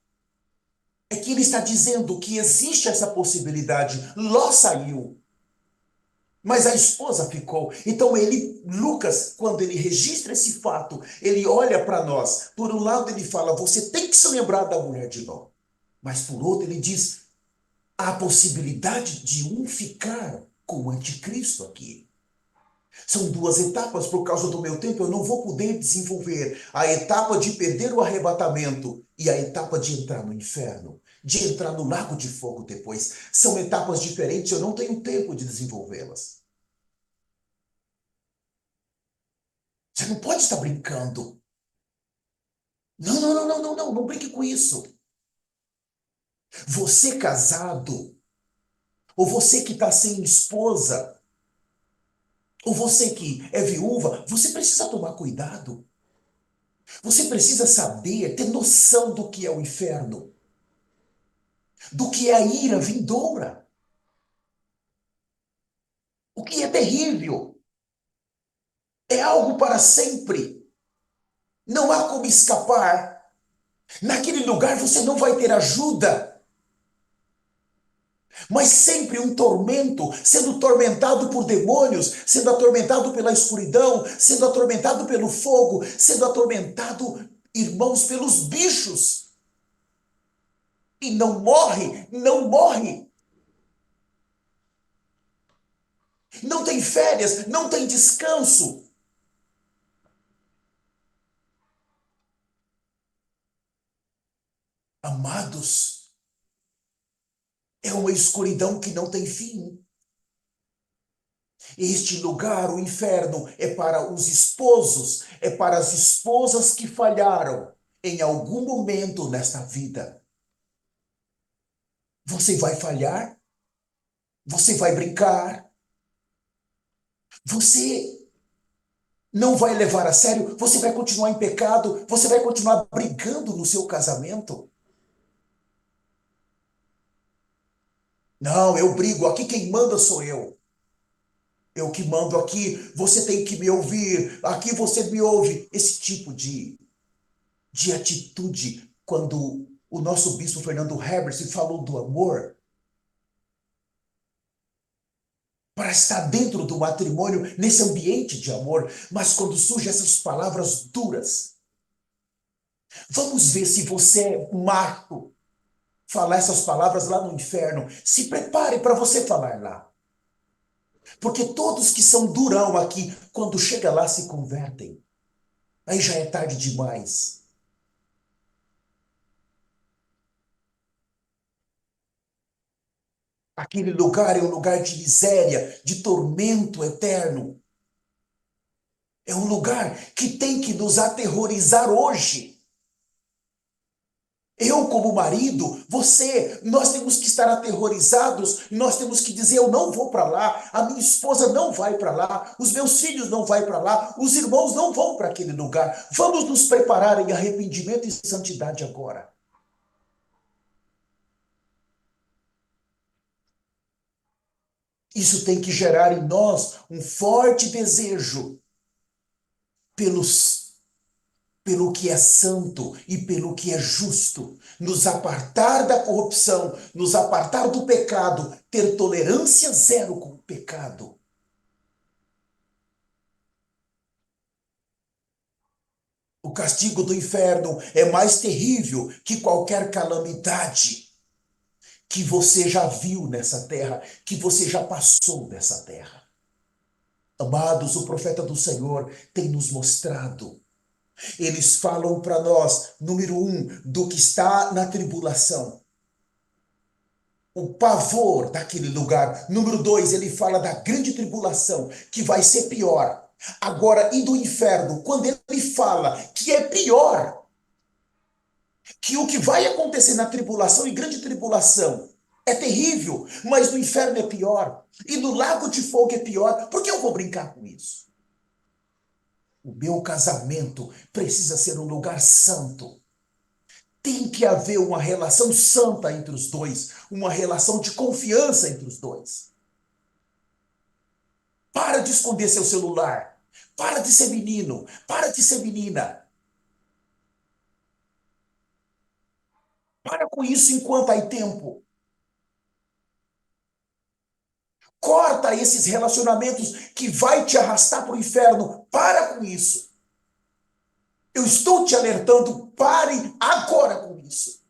é que ele está dizendo que existe essa possibilidade. Ló saiu, mas a esposa ficou. Então Lucas, quando ele registra esse fato, ele olha para nós. Por um lado ele fala, você tem que se lembrar da mulher de Ló. Mas por outro ele diz, há a possibilidade de um ficar com o anticristo aqui. São duas etapas, por causa do meu tempo, eu não vou poder desenvolver a etapa de perder o arrebatamento e a etapa de entrar no inferno, de entrar no lago de fogo depois. São etapas diferentes, eu não tenho tempo de desenvolvê-las. Você não pode estar brincando. Não, não, não, não, não, não, não brinque com isso. Você casado, ou você que está sem esposa, ou você que é viúva, você precisa tomar cuidado. Você precisa saber, ter noção do que é o inferno, do que é a ira vindoura, o que é terrível. É algo para sempre. Não há como escapar. Naquele lugar você não vai ter ajuda, mas sempre um tormento, sendo tormentado por demônios, sendo atormentado pela escuridão, sendo atormentado pelo fogo, sendo atormentado, irmãos, pelos bichos. E não morre, não morre. Não tem férias, não tem descanso. Amados, é uma escuridão que não tem fim. Este lugar, o inferno, é para os esposos, é para as esposas que falharam em algum momento nesta vida. Você vai falhar, você vai brincar, você não vai levar a sério, você vai continuar em pecado, você vai continuar brigando no seu casamento. Não, eu brigo, aqui quem manda sou eu. Eu que mando aqui, você tem que me ouvir, aqui você me ouve. Esse tipo de atitude, quando o nosso bispo Fernando Herbert falou do amor, para estar dentro do matrimônio, nesse ambiente de amor, mas quando surgem essas palavras duras, vamos ver se você é macho falar essas palavras lá no inferno. Se prepare para você falar lá. Porque todos que são durão aqui, quando chega lá, se convertem. Aí já é tarde demais. Aquele lugar é um lugar de miséria, de tormento eterno. É um lugar que tem que nos aterrorizar hoje. Eu, como marido, você, nós temos que estar aterrorizados, nós temos que dizer: eu não vou para lá, a minha esposa não vai para lá, os meus filhos não vão para lá, os irmãos não vão para aquele lugar. Vamos nos preparar em arrependimento e santidade agora. Isso tem que gerar em nós um forte desejo pelos pelo que é santo e pelo que é justo, nos apartar da corrupção, nos apartar do pecado, ter tolerância zero com o pecado. O castigo do inferno é mais terrível que qualquer calamidade que você já viu nessa terra, que você já passou nessa terra. Amados, o profeta do Senhor tem nos mostrado. Eles falam para nós, número um, do que está na tribulação. O pavor daquele lugar. Número dois, ele fala da grande tribulação, que vai ser pior. Agora, e do inferno, quando ele fala que é pior, que o que vai acontecer na tribulação e grande tribulação é terrível, mas no inferno é pior, e no lago de fogo é pior, por que eu vou brincar com isso? O meu casamento precisa ser um lugar santo. Tem que haver uma relação santa entre os dois, uma relação de confiança entre os dois. Para de esconder seu celular. Para de ser menino. Para de ser menina. Para com isso enquanto há tempo. Corta esses relacionamentos que vai te arrastar para o inferno. Para com isso. Eu estou te alertando. Pare agora com isso.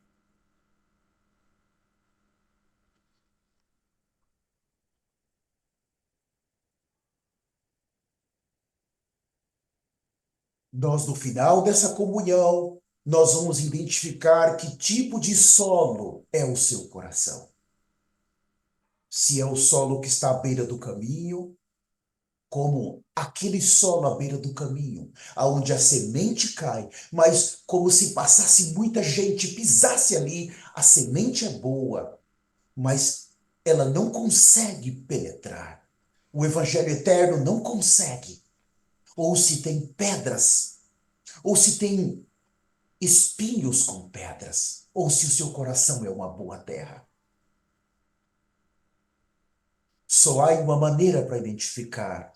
Nós, no final dessa comunhão, nós vamos identificar que tipo de solo é o seu coração. Se é o solo que está à beira do caminho, como aquele solo à beira do caminho, aonde a semente cai, mas como se passasse muita gente, pisasse ali, a semente é boa, mas ela não consegue penetrar. O evangelho eterno não consegue. Ou se tem pedras, ou se tem espinhos com pedras, ou se o seu coração é uma boa terra. Só há uma maneira para identificar,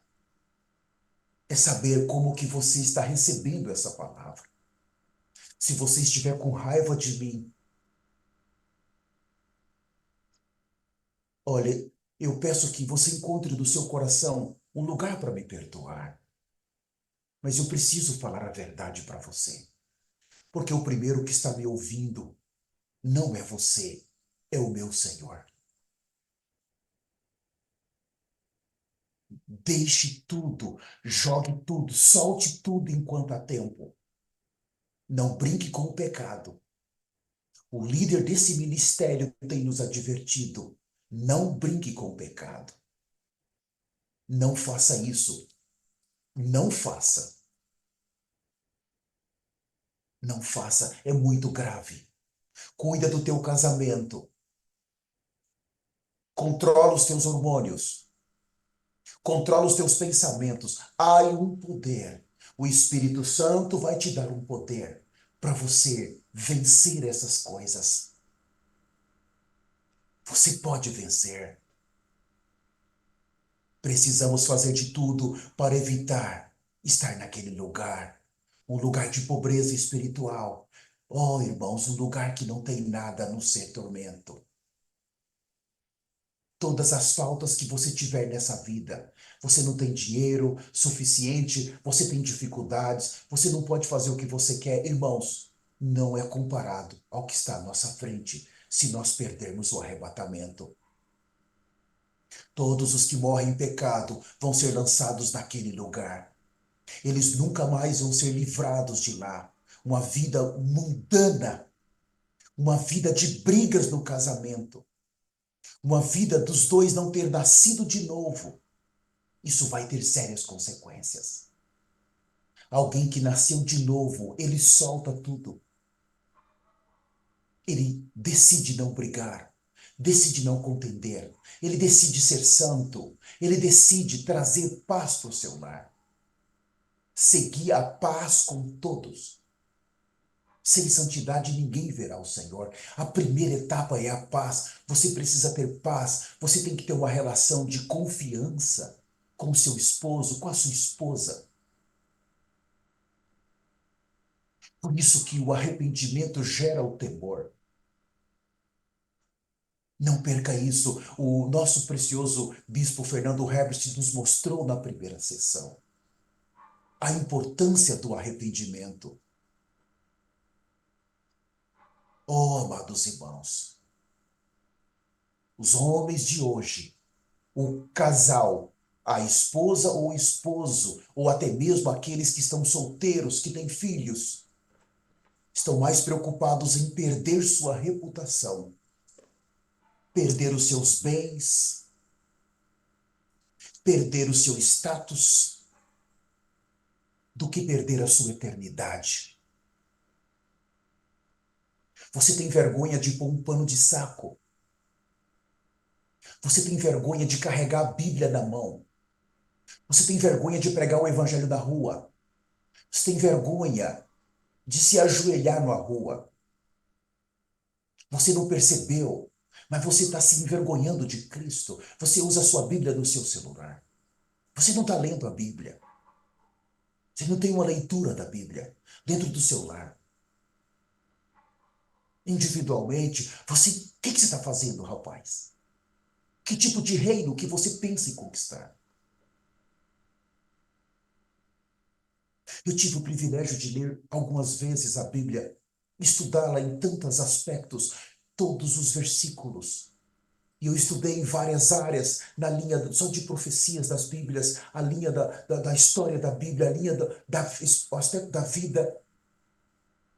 é saber como que você está recebendo essa palavra. Se você estiver com raiva de mim, olha, eu peço que você encontre no seu coração um lugar para me perdoar. Mas eu preciso falar a verdade para você. Porque o primeiro que está me ouvindo não é você, é o meu Senhor. Deixe tudo, jogue tudo, solte tudo enquanto há tempo. Não brinque com o pecado. O líder desse ministério tem nos advertido. Não brinque com o pecado. Não faça isso. Não faça. Não faça. É muito grave. Cuida do teu casamento. Controla os teus hormônios. Controla os teus pensamentos. Há um poder. O Espírito Santo vai te dar um poder para você vencer essas coisas. Você pode vencer. Precisamos fazer de tudo para evitar estar naquele lugar. Um lugar de pobreza espiritual. Oh, irmãos, um lugar que não tem nada a não ser tormento. Todas as faltas que você tiver nessa vida, você não tem dinheiro suficiente, você tem dificuldades, você não pode fazer o que você quer, irmãos, não é comparado ao que está à nossa frente se nós perdermos o arrebatamento. Todos os que morrem em pecado vão ser lançados naquele lugar. Eles nunca mais vão ser livrados de lá. Uma vida mundana, uma vida de brigas no casamento, uma vida dos dois não ter nascido de novo. Isso vai ter sérias consequências. Alguém que nasceu de novo, ele solta tudo. Ele decide não brigar, decide não contender, ele decide ser santo, ele decide trazer paz para o seu lar, seguir a paz com todos. Sem santidade ninguém verá o Senhor. A primeira etapa é a paz. Você precisa ter paz, você tem que ter uma relação de confiança com o seu esposo, com a sua esposa. Por isso que o arrependimento gera o temor. Não perca isso. O nosso precioso bispo Fernando Herbert nos mostrou na primeira sessão a importância do arrependimento. Oh, amados irmãos, os homens de hoje, o casal, a esposa ou o esposo, ou até mesmo aqueles que estão solteiros, que têm filhos, estão mais preocupados em perder sua reputação, perder os seus bens, perder o seu status, do que perder a sua eternidade. Você tem vergonha de pôr um pano de saco. Você tem vergonha de carregar a Bíblia na mão. Você tem vergonha de pregar o evangelho na rua. Você tem vergonha de se ajoelhar na rua. Você não percebeu, mas você está se envergonhando de Cristo. Você usa a sua Bíblia no seu celular. Você não está lendo a Bíblia. Você não tem uma leitura da Bíblia dentro do seu lar. Individualmente, o que você está fazendo, rapaz? Que tipo de reino que você pensa em conquistar? Eu tive o privilégio de ler algumas vezes a Bíblia, estudá-la em tantos aspectos, todos os versículos. E eu estudei em várias áreas, na linha só de profecias das Bíblias, a linha da história da Bíblia, a linha o aspecto da vida.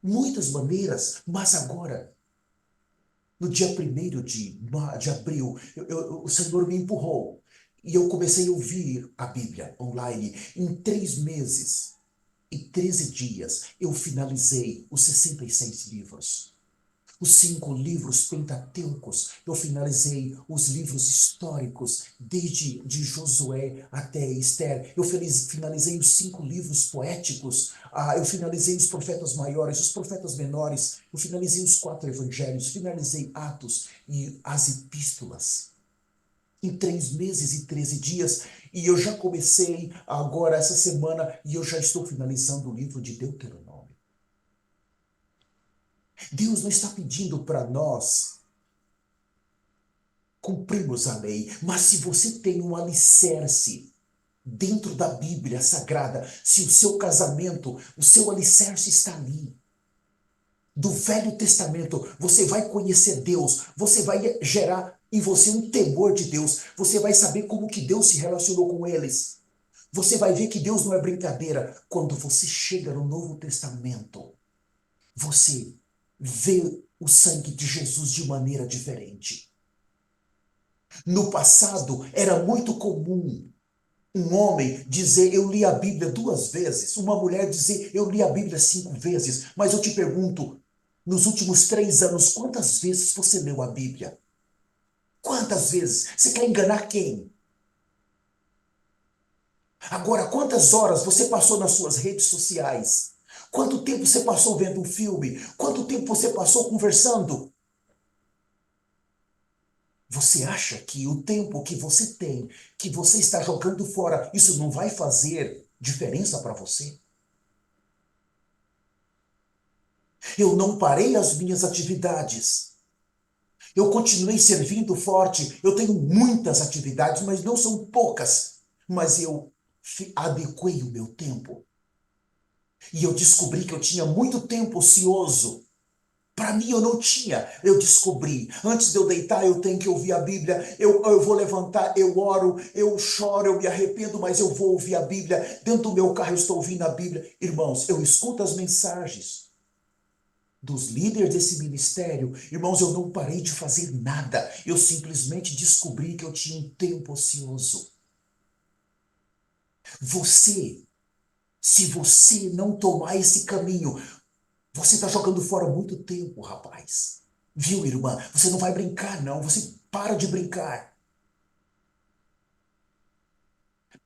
Muitas maneiras, mas agora, no dia 1º de abril, o Senhor me empurrou. E eu comecei a ouvir a Bíblia online. Em 3 meses e 13 dias, eu finalizei os 66 livros. Os 5 livros pentateucos, eu finalizei os livros históricos, desde de Josué até Esther. Eu finalizei os 5 livros poéticos. Eu finalizei os profetas maiores, os profetas menores. Eu finalizei os 4 evangelhos, finalizei Atos e as epístolas. Em 3 meses e 13 dias, e eu já comecei agora essa semana, e eu já estou finalizando o livro de Deuteronômio. Deus não está pedindo para nós cumprirmos a lei, mas se você tem um alicerce dentro da Bíblia Sagrada, se o seu casamento, o seu alicerce está ali, do Velho Testamento, você vai conhecer Deus, você vai gerar em você um temor de Deus, você vai saber como que Deus se relacionou com eles. Você vai ver que Deus não é brincadeira. Quando você chega no Novo Testamento, você vê o sangue de Jesus de maneira diferente. No passado, era muito comum Um homem dizer eu li a Bíblia 2 vezes, uma mulher dizer eu li a Bíblia 5 vezes, mas eu te pergunto, nos últimos 3 anos, quantas vezes você leu a Bíblia? Quantas vezes? Você quer enganar quem? Agora, quantas horas você passou nas suas redes sociais? Quanto tempo você passou vendo um filme? Quanto tempo você passou conversando? Você acha que o tempo que você tem, que você está jogando fora, isso não vai fazer diferença para você? Eu não parei as minhas atividades. Eu continuei servindo forte. Eu tenho muitas atividades, mas não são poucas. Mas eu adequei o meu tempo. E eu descobri que eu tinha muito tempo ocioso. Para mim, eu não tinha. Eu descobri. Antes de eu deitar, eu tenho que ouvir a Bíblia. Eu vou levantar, eu oro, eu choro, eu me arrependo, mas eu vou ouvir a Bíblia. Dentro do meu carro, eu estou ouvindo a Bíblia. Irmãos, eu escuto as mensagens dos líderes desse ministério. Irmãos, eu não parei de fazer nada. Eu simplesmente descobri que eu tinha um tempo ocioso. Você, se você não tomar esse caminho, você está jogando fora muito tempo, rapaz. Viu, irmã? Você não vai brincar, não. Você para de brincar.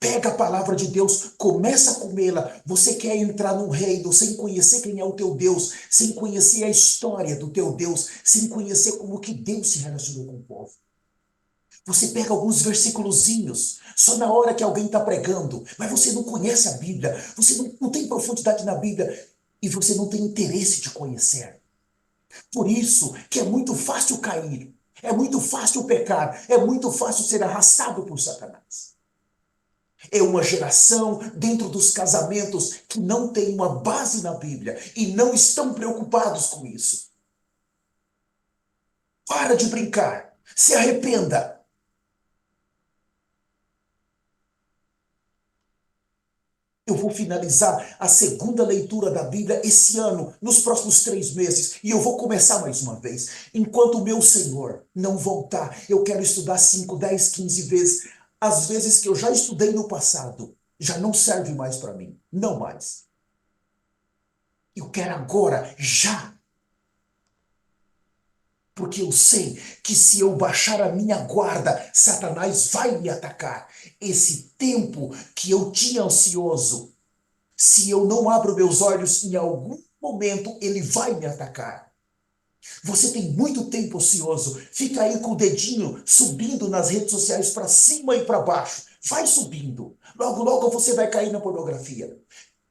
Pega a palavra de Deus, começa a comê-la. Você quer entrar no reino sem conhecer quem é o teu Deus, sem conhecer a história do teu Deus, sem conhecer como que Deus se relacionou com o povo. Você pega alguns versículozinhos, só na hora que alguém está pregando, mas você não conhece a Bíblia, você não tem profundidade na Bíblia e você não tem interesse de conhecer. Por isso que é muito fácil cair, é muito fácil pecar, é muito fácil ser arrastado por Satanás. É uma geração dentro dos casamentos que não tem uma base na Bíblia e não estão preocupados com isso. Para de brincar, se arrependa. Eu vou finalizar a segunda leitura da Bíblia esse ano, nos próximos 3 meses, e eu vou começar mais uma vez. Enquanto o meu Senhor não voltar, eu quero estudar 5, 10, 15 vezes. As vezes que eu já estudei no passado, já não serve mais para mim. Não mais. Eu quero agora, já. Porque eu sei que se eu baixar a minha guarda, Satanás vai me atacar. Esse tempo que eu tinha ansioso, se eu não abro meus olhos, em algum momento ele vai me atacar. Você tem muito tempo ocioso, fica aí com o dedinho subindo nas redes sociais para cima e para baixo. Vai subindo. Logo, logo você vai cair na pornografia.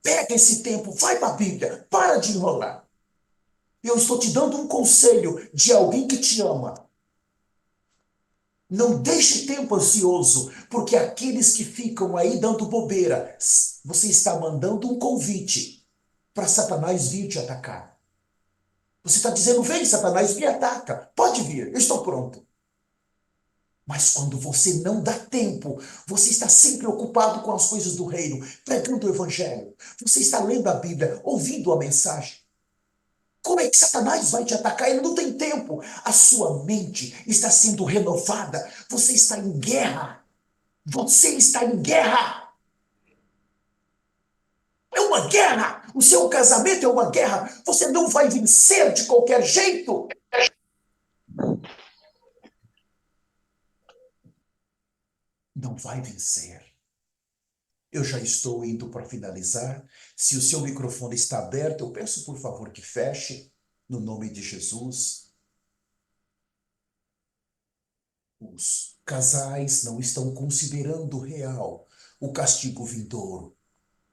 Pega esse tempo, vai para a Bíblia, para de enrolar. Eu estou te dando um conselho de alguém que te ama. Não deixe tempo ansioso, porque aqueles que ficam aí dando bobeira, você está mandando um convite para Satanás vir te atacar. Você está dizendo, vem, Satanás, me ataca. Pode vir, eu estou pronto. Mas quando você não dá tempo, você está sempre ocupado com as coisas do reino, pregando o evangelho. Você está lendo a Bíblia, ouvindo a mensagem. Como é que Satanás vai te atacar? Ele não tem tempo. A sua mente está sendo renovada. Você está em guerra. Você está em guerra. É uma guerra. O seu casamento é uma guerra. Você não vai vencer de qualquer jeito. Não vai vencer. Eu já estou indo para finalizar. Se o seu microfone está aberto, eu peço por favor que feche, no nome de Jesus. Os casais não estão considerando real o castigo vindouro.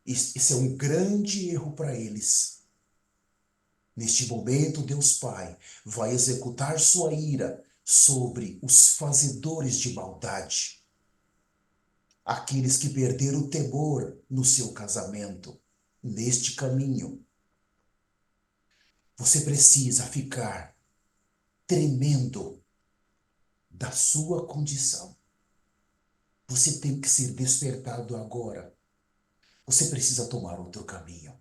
Esse é um grande erro para eles. Neste momento, Deus Pai vai executar sua ira sobre os fazedores de maldade, aqueles que perderam o temor no seu casamento. Neste caminho, você precisa ficar tremendo da sua condição. Você tem que ser despertado agora. Você precisa tomar outro caminho.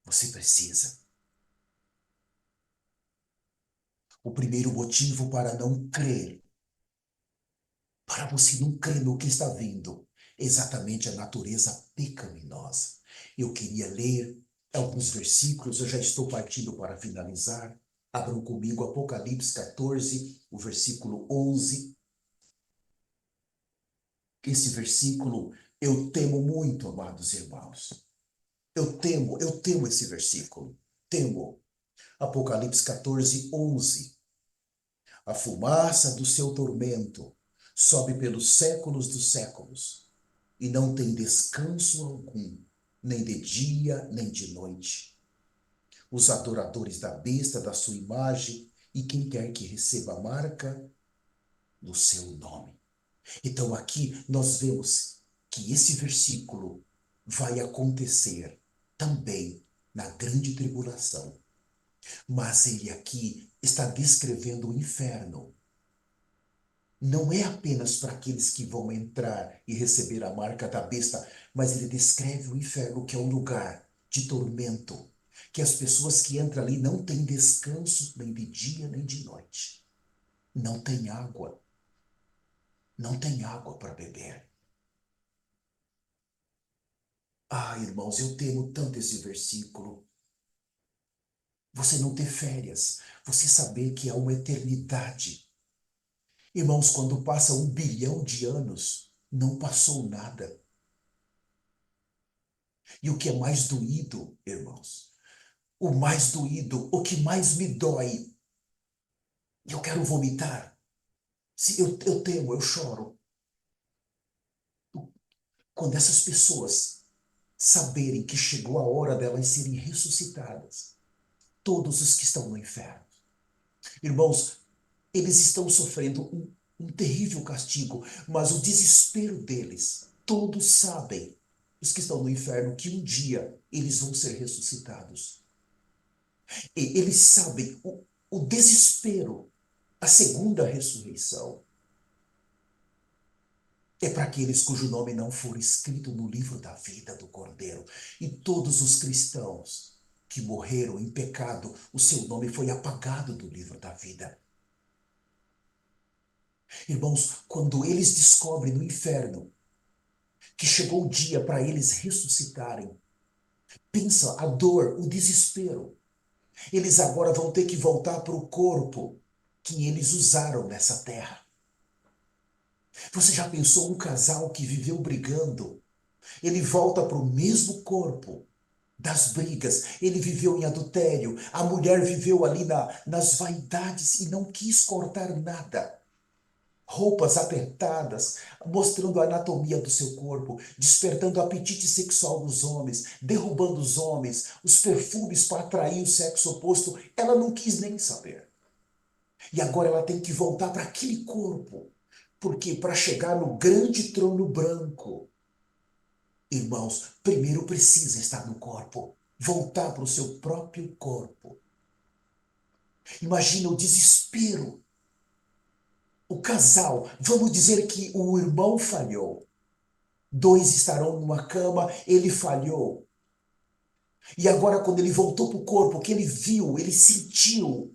Você precisa. O primeiro motivo para não crer para você não crer no que está vindo. Exatamente a natureza pecaminosa. Eu queria ler alguns versículos, eu já estou partindo para finalizar. Abram comigo Apocalipse 14, o versículo 11. Esse versículo eu temo muito, amados irmãos. Eu temo esse versículo. Temo. Apocalipse 14, 11. A fumaça do seu tormento sobe pelos séculos dos séculos e não tem descanso algum, nem de dia, nem de noite. Os adoradores da besta, da sua imagem, e quem quer que receba a marca do seu nome. Então aqui nós vemos que esse versículo vai acontecer também na grande tribulação. Mas ele aqui está descrevendo o inferno. Não é apenas para aqueles que vão entrar e receber a marca da besta, mas ele descreve o inferno, que é um lugar de tormento, que as pessoas que entram ali não têm descanso nem de dia nem de noite. Não tem água. Não tem água para beber. Ah, irmãos, eu temo tanto esse versículo. Você não ter férias, você saber que há uma eternidade. Irmãos, quando passa 1 bilhão de anos, não passou nada. E o que é mais doído, irmãos, o mais doído, o que mais me dói, eu quero vomitar. Se eu temo, eu choro. Quando essas pessoas saberem que chegou a hora delas serem ressuscitadas, todos os que estão no inferno. Irmãos, eles estão sofrendo um terrível castigo, mas o desespero deles, todos sabem, os que estão no inferno, que um dia eles vão ser ressuscitados. E eles sabem o desespero, a segunda ressurreição. É para aqueles cujo nome não for escrito no livro da vida do Cordeiro. E todos os cristãos que morreram em pecado, o seu nome foi apagado do livro da vida. Irmãos, quando eles descobrem no inferno que chegou o dia para eles ressuscitarem, pensa a dor, o desespero. Eles agora vão ter que voltar para o corpo que eles usaram nessa terra. Você já pensou um casal que viveu brigando? Ele volta para o mesmo corpo das brigas. Ele viveu em adultério. A mulher viveu ali nas vaidades e não quis cortar nada. Roupas apertadas, mostrando a anatomia do seu corpo, despertando o apetite sexual dos homens, derrubando os homens, os perfumes para atrair o sexo oposto. Ela não quis nem saber. E agora ela tem que voltar para aquele corpo. Porque para chegar no grande trono branco, irmãos, primeiro precisa estar no corpo, voltar para o seu próprio corpo. Imagina o desespero. O casal, vamos dizer que o irmão falhou. Dois estarão numa cama, ele falhou. E agora, quando ele voltou para o corpo, que ele viu, ele sentiu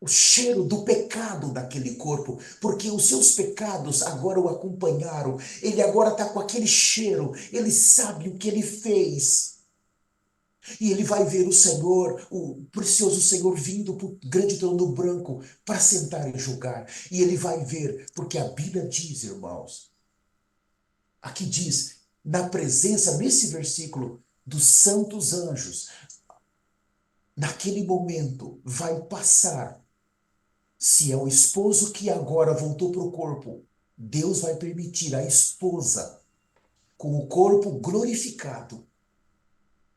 o cheiro do pecado daquele corpo, porque os seus pecados agora o acompanharam. Ele agora está com aquele cheiro, ele sabe o que ele fez. E ele vai ver o Senhor, o precioso Senhor, vindo para o grande trono branco para sentar e julgar. E ele vai ver, porque a Bíblia diz, irmãos, aqui diz, na presença, nesse versículo, dos santos anjos, naquele momento vai passar. Se é o esposo que agora voltou para o corpo, Deus vai permitir a esposa, com o corpo glorificado,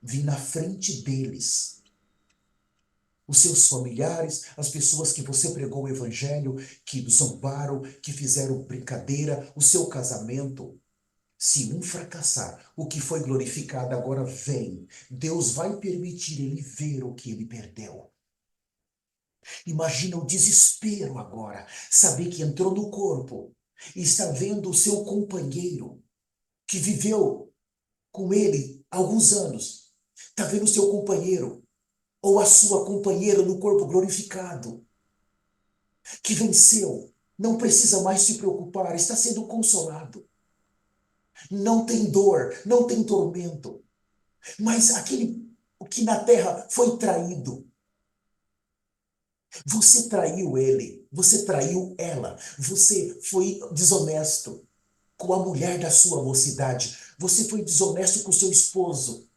vir na frente deles. Os seus familiares, as pessoas que você pregou o evangelho, que zombaram, que fizeram brincadeira, o seu casamento. Se um fracassar, o que foi glorificado agora vem. Deus vai permitir ele ver o que ele perdeu. Imagina o desespero agora, saber que entrou no corpo e está vendo o seu companheiro, que viveu com ele há alguns anos, está vendo o seu companheiro ou a sua companheira no corpo glorificado, que venceu. Não precisa mais se preocupar, está sendo consolado. Não tem dor, não tem tormento. Mas aquele o que na terra foi traído, você traiu ele, você traiu ela, você foi desonesto com a mulher da sua mocidade, você foi desonesto com seu esposo,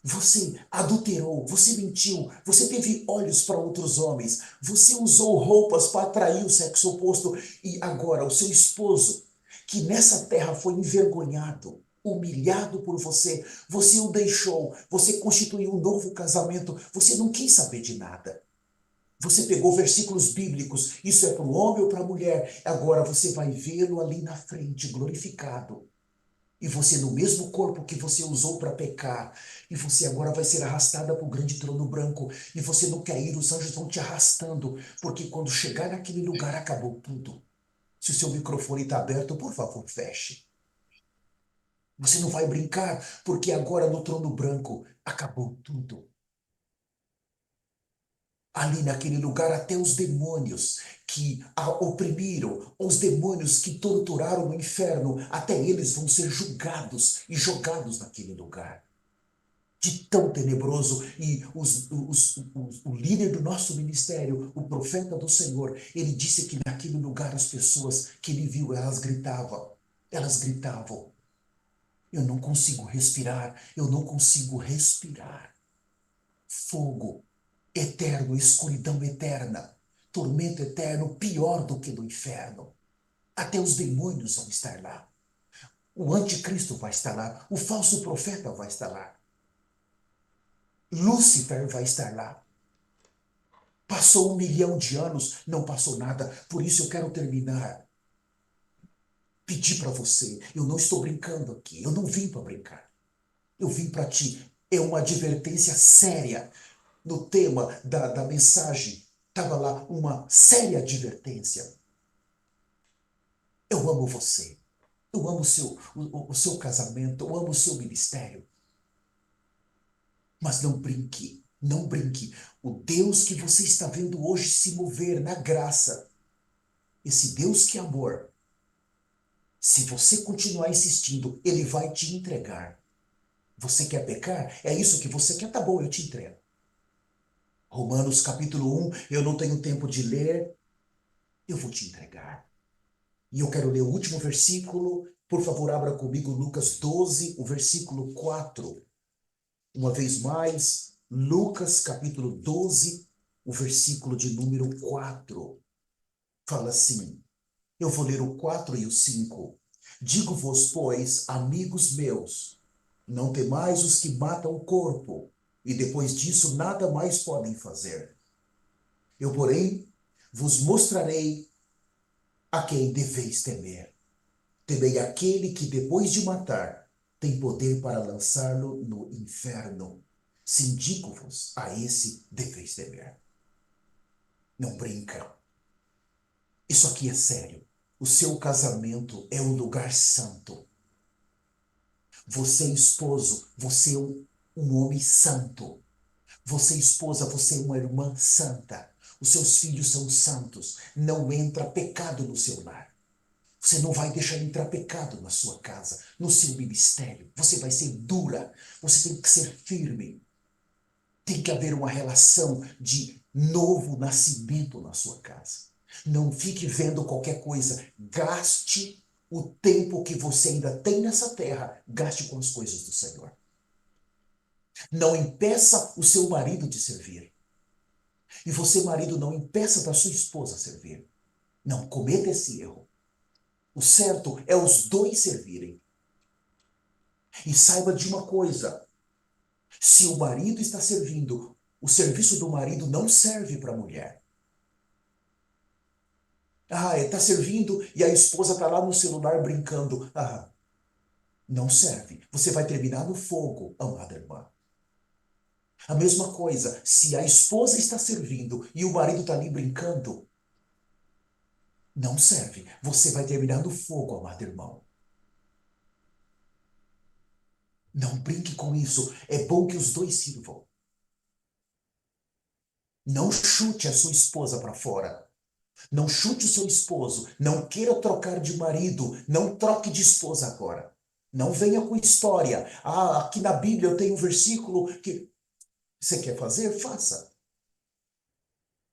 você adulterou, você mentiu, você teve olhos para outros homens, você usou roupas para atrair o sexo oposto e agora o seu esposo, que nessa terra foi envergonhado, humilhado por você, você o deixou, você constituiu um novo casamento, você não quis saber de nada. Você pegou versículos bíblicos, isso é para o homem ou para a mulher, agora você vai vê-lo ali na frente, glorificado. E você, no mesmo corpo que você usou para pecar, e você agora vai ser arrastada para o grande trono branco, e você não quer ir, os anjos vão te arrastando, porque quando chegar naquele lugar acabou tudo. Se o seu microfone está aberto, por favor, feche. Você não vai brincar, porque agora no trono branco acabou tudo. Ali naquele lugar, até os demônios que a oprimiram, os demônios que torturaram no inferno, até eles vão ser julgados e jogados naquele lugar. De tão tenebroso. E o líder do nosso ministério, o profeta do Senhor, ele disse que naquele lugar as pessoas que ele viu, elas gritavam. Elas gritavam. Eu não consigo respirar, eu não consigo respirar. Fogo eterno, escuridão eterna, tormento eterno, pior do que no inferno. Até os demônios vão estar lá. O anticristo vai estar lá, o falso profeta vai estar lá. Lúcifer vai estar lá. Passou 1 milhão de anos, não passou nada. Por isso eu quero terminar. Pedir para você. Eu não estou brincando aqui. Eu não vim para brincar. Eu vim para ti. É uma advertência séria. No tema da mensagem, estava lá uma séria advertência. Eu amo você. Eu amo o seu casamento. Eu amo o seu ministério. Mas não brinque. Não brinque. O Deus que você está vendo hoje se mover na graça, esse Deus que é amor, se você continuar insistindo, ele vai te entregar. Você quer pecar? É isso que você quer? Tá bom, eu te entrego. Romanos capítulo 1, eu não tenho tempo de ler, eu vou te entregar. E eu quero ler o último versículo. Por favor, abra comigo Lucas 12, o versículo 4. Uma vez mais, Lucas capítulo 12, o versículo de número 4. Fala assim, eu vou ler o 4 e o 5. Digo-vos, pois, amigos meus, não temais os que matam o corpo, e depois disso nada mais podem fazer. Eu, porém, vos mostrarei a quem deveis temer. Temei aquele que, depois de matar, tem poder para lançá-lo no inferno. Sindico-vos, a esse deveis temer. Não brinca. Isso aqui é sério. O seu casamento é um lugar santo. Você, esposo, você é um homem santo. Você, esposa, você é uma irmã santa. Os seus filhos são santos. Não entra pecado no seu lar. Você não vai deixar entrar pecado na sua casa, no seu ministério. Você vai ser dura. Você tem que ser firme. Tem que haver uma relação de novo nascimento na sua casa. Não fique vendo qualquer coisa. Gaste o tempo que você ainda tem nessa terra. Gaste com as coisas do Senhor. Não impeça o seu marido de servir. E você, marido, não impeça da sua esposa servir. Não cometa esse erro. O certo é os dois servirem. E saiba de uma coisa: se o marido está servindo, o serviço do marido não serve para a mulher. Ah, ele está servindo e a esposa está lá no celular brincando. Ah, não serve. Você vai terminar no fogo, amada irmã. A mesma coisa, se a esposa está servindo e o marido está ali brincando, não serve. Você vai terminar no fogo, amado irmão. Não brinque com isso. É bom que os dois sirvam. Não chute a sua esposa para fora. Não chute o seu esposo. Não queira trocar de marido. Não troque de esposa agora. Não venha com história. Ah, aqui na Bíblia eu tenho um versículo que você quer fazer? Faça.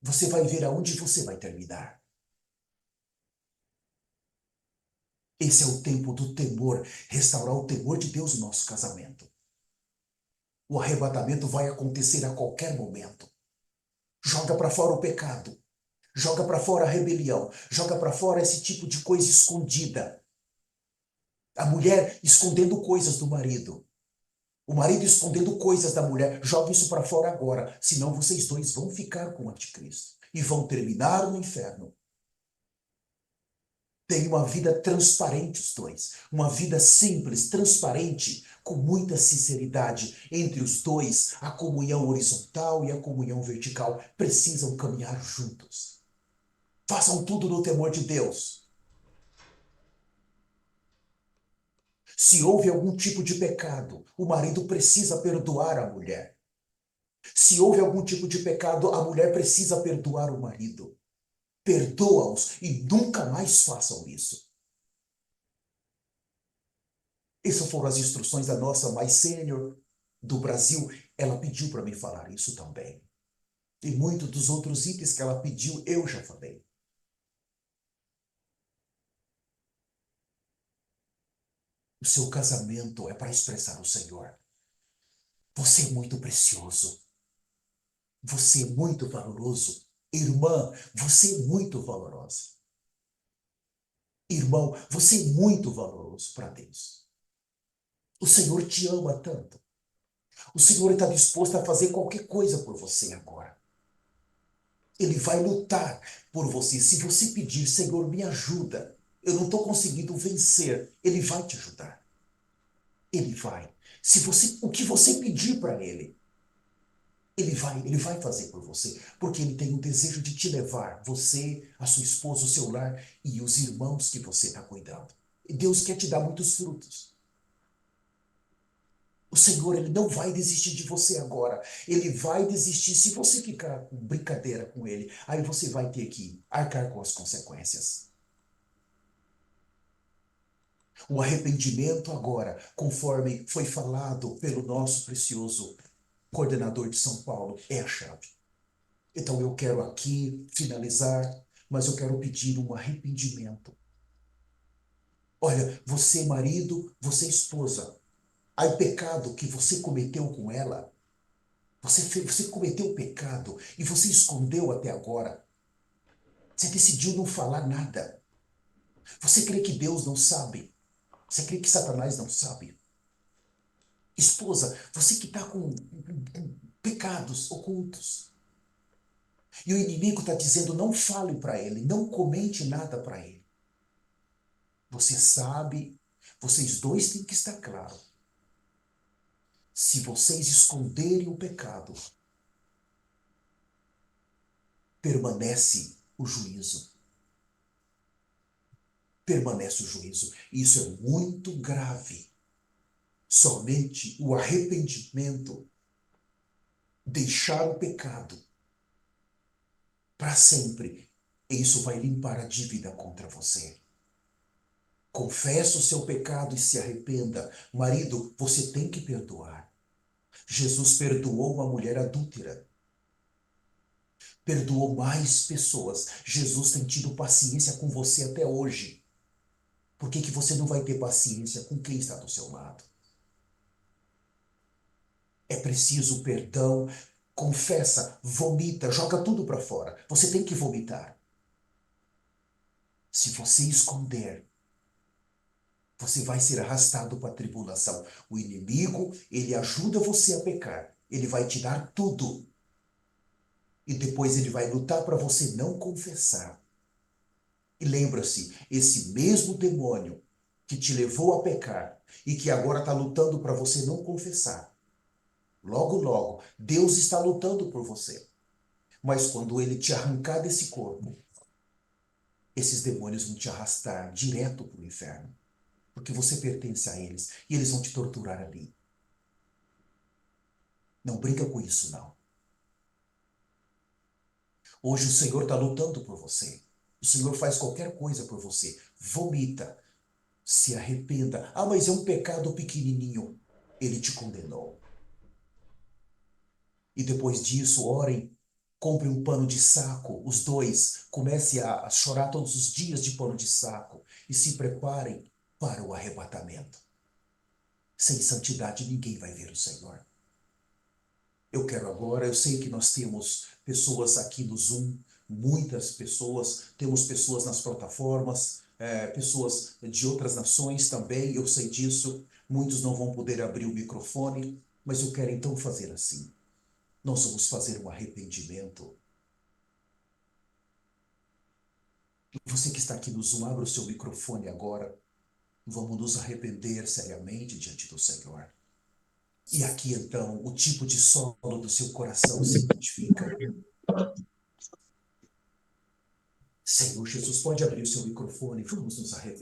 Você vai ver aonde você vai terminar. Esse é o tempo do temor, restaurar o temor de Deus no nosso casamento. O arrebatamento vai acontecer a qualquer momento. Joga para fora o pecado. Joga para fora a rebelião. Joga para fora esse tipo de coisa escondida. A mulher escondendo coisas do marido. O marido escondendo coisas da mulher. Joga isso para fora agora. Senão vocês dois vão ficar com o anticristo. E vão terminar no inferno. Tem uma vida transparente os dois. Uma vida simples, transparente, com muita sinceridade. Entre os dois, a comunhão horizontal e a comunhão vertical precisam caminhar juntos. Façam tudo no temor de Deus. Se houve algum tipo de pecado, o marido precisa perdoar a mulher. Se houve algum tipo de pecado, a mulher precisa perdoar o marido. Perdoa-os e nunca mais façam isso. Essas foram as instruções da nossa mais sênior do Brasil. Ela pediu para me falar isso também. E muitos dos outros itens que ela pediu, eu já falei. O seu casamento é para expressar o Senhor. Você é muito precioso. Você é muito valoroso. Irmã, você é muito valorosa. Irmão, você é muito valoroso para Deus. O Senhor te ama tanto. O Senhor está disposto a fazer qualquer coisa por você agora. Ele vai lutar por você. Se você pedir, Senhor, me ajuda. Eu não estou conseguindo vencer. Ele vai te ajudar. Ele vai. Se você, o que você pedir para ele, ele vai fazer por você, porque ele tem o desejo de te levar, você, a sua esposa, o seu lar e os irmãos que você está cuidando. E Deus quer te dar muitos frutos. O Senhor, ele não vai desistir de você agora. Ele vai desistir se você ficar com brincadeira com ele. Aí você vai ter que arcar com as consequências. O arrependimento agora, conforme foi falado pelo nosso precioso coordenador de São Paulo, é a chave. Então eu quero aqui finalizar, mas eu quero pedir um arrependimento. Olha, você marido, você esposa, aí pecado que você cometeu com ela, você cometeu pecado e você escondeu até agora. Você decidiu não falar nada. Você crê que Deus não sabe? Você crê que Satanás não sabe? Esposa, você que está com pecados ocultos. E o inimigo está dizendo, não fale para ele, não comente nada para ele. Você sabe, vocês dois têm que estar claro. Se vocês esconderem o pecado, permanece o juízo. Permanece o juízo. Isso é muito grave. Somente o arrependimento, deixar o pecado para sempre, isso vai limpar a dívida contra você. Confessa o seu pecado e se arrependa. Marido, você tem que perdoar. Jesus perdoou uma mulher adúltera. Perdoou mais pessoas. Jesus tem tido paciência com você até hoje. Por que que você não vai ter paciência com quem está do seu lado? É preciso perdão. Confessa, vomita, joga tudo para fora. Você tem que vomitar. Se você esconder, você vai ser arrastado para a tribulação. O inimigo, ele ajuda você a pecar. Ele vai te dar tudo. E depois ele vai lutar para você não confessar. E lembra-se, esse mesmo demônio que te levou a pecar e que agora está lutando para você não confessar. Logo, logo, Deus está lutando por você. Mas quando ele te arrancar desse corpo, esses demônios vão te arrastar direto para o inferno. Porque você pertence a eles e eles vão te torturar ali. Não brinca com isso, não. Hoje o Senhor está lutando por você. O Senhor faz qualquer coisa por você. Vomita, se arrependa. Ah, mas é um pecado pequenininho. Ele te condenou. E depois disso, orem, compre um pano de saco, os dois. Comece a chorar todos os dias de pano de saco. E se preparem para o arrebatamento. Sem santidade, ninguém vai ver o Senhor. Eu quero agora, eu sei que nós temos pessoas aqui no Zoom, muitas pessoas, temos pessoas nas plataformas, pessoas de outras nações também, eu sei disso. Muitos não vão poder abrir o microfone, mas eu quero então fazer assim. Nós vamos fazer um arrependimento. Você que está aqui no Zoom, abra o seu microfone agora. Vamos nos arrepender seriamente diante do Senhor. E aqui então, o tipo de solo do seu coração se identifica. Senhor Jesus, pode abrir o seu microfone, vamos nos arrepender.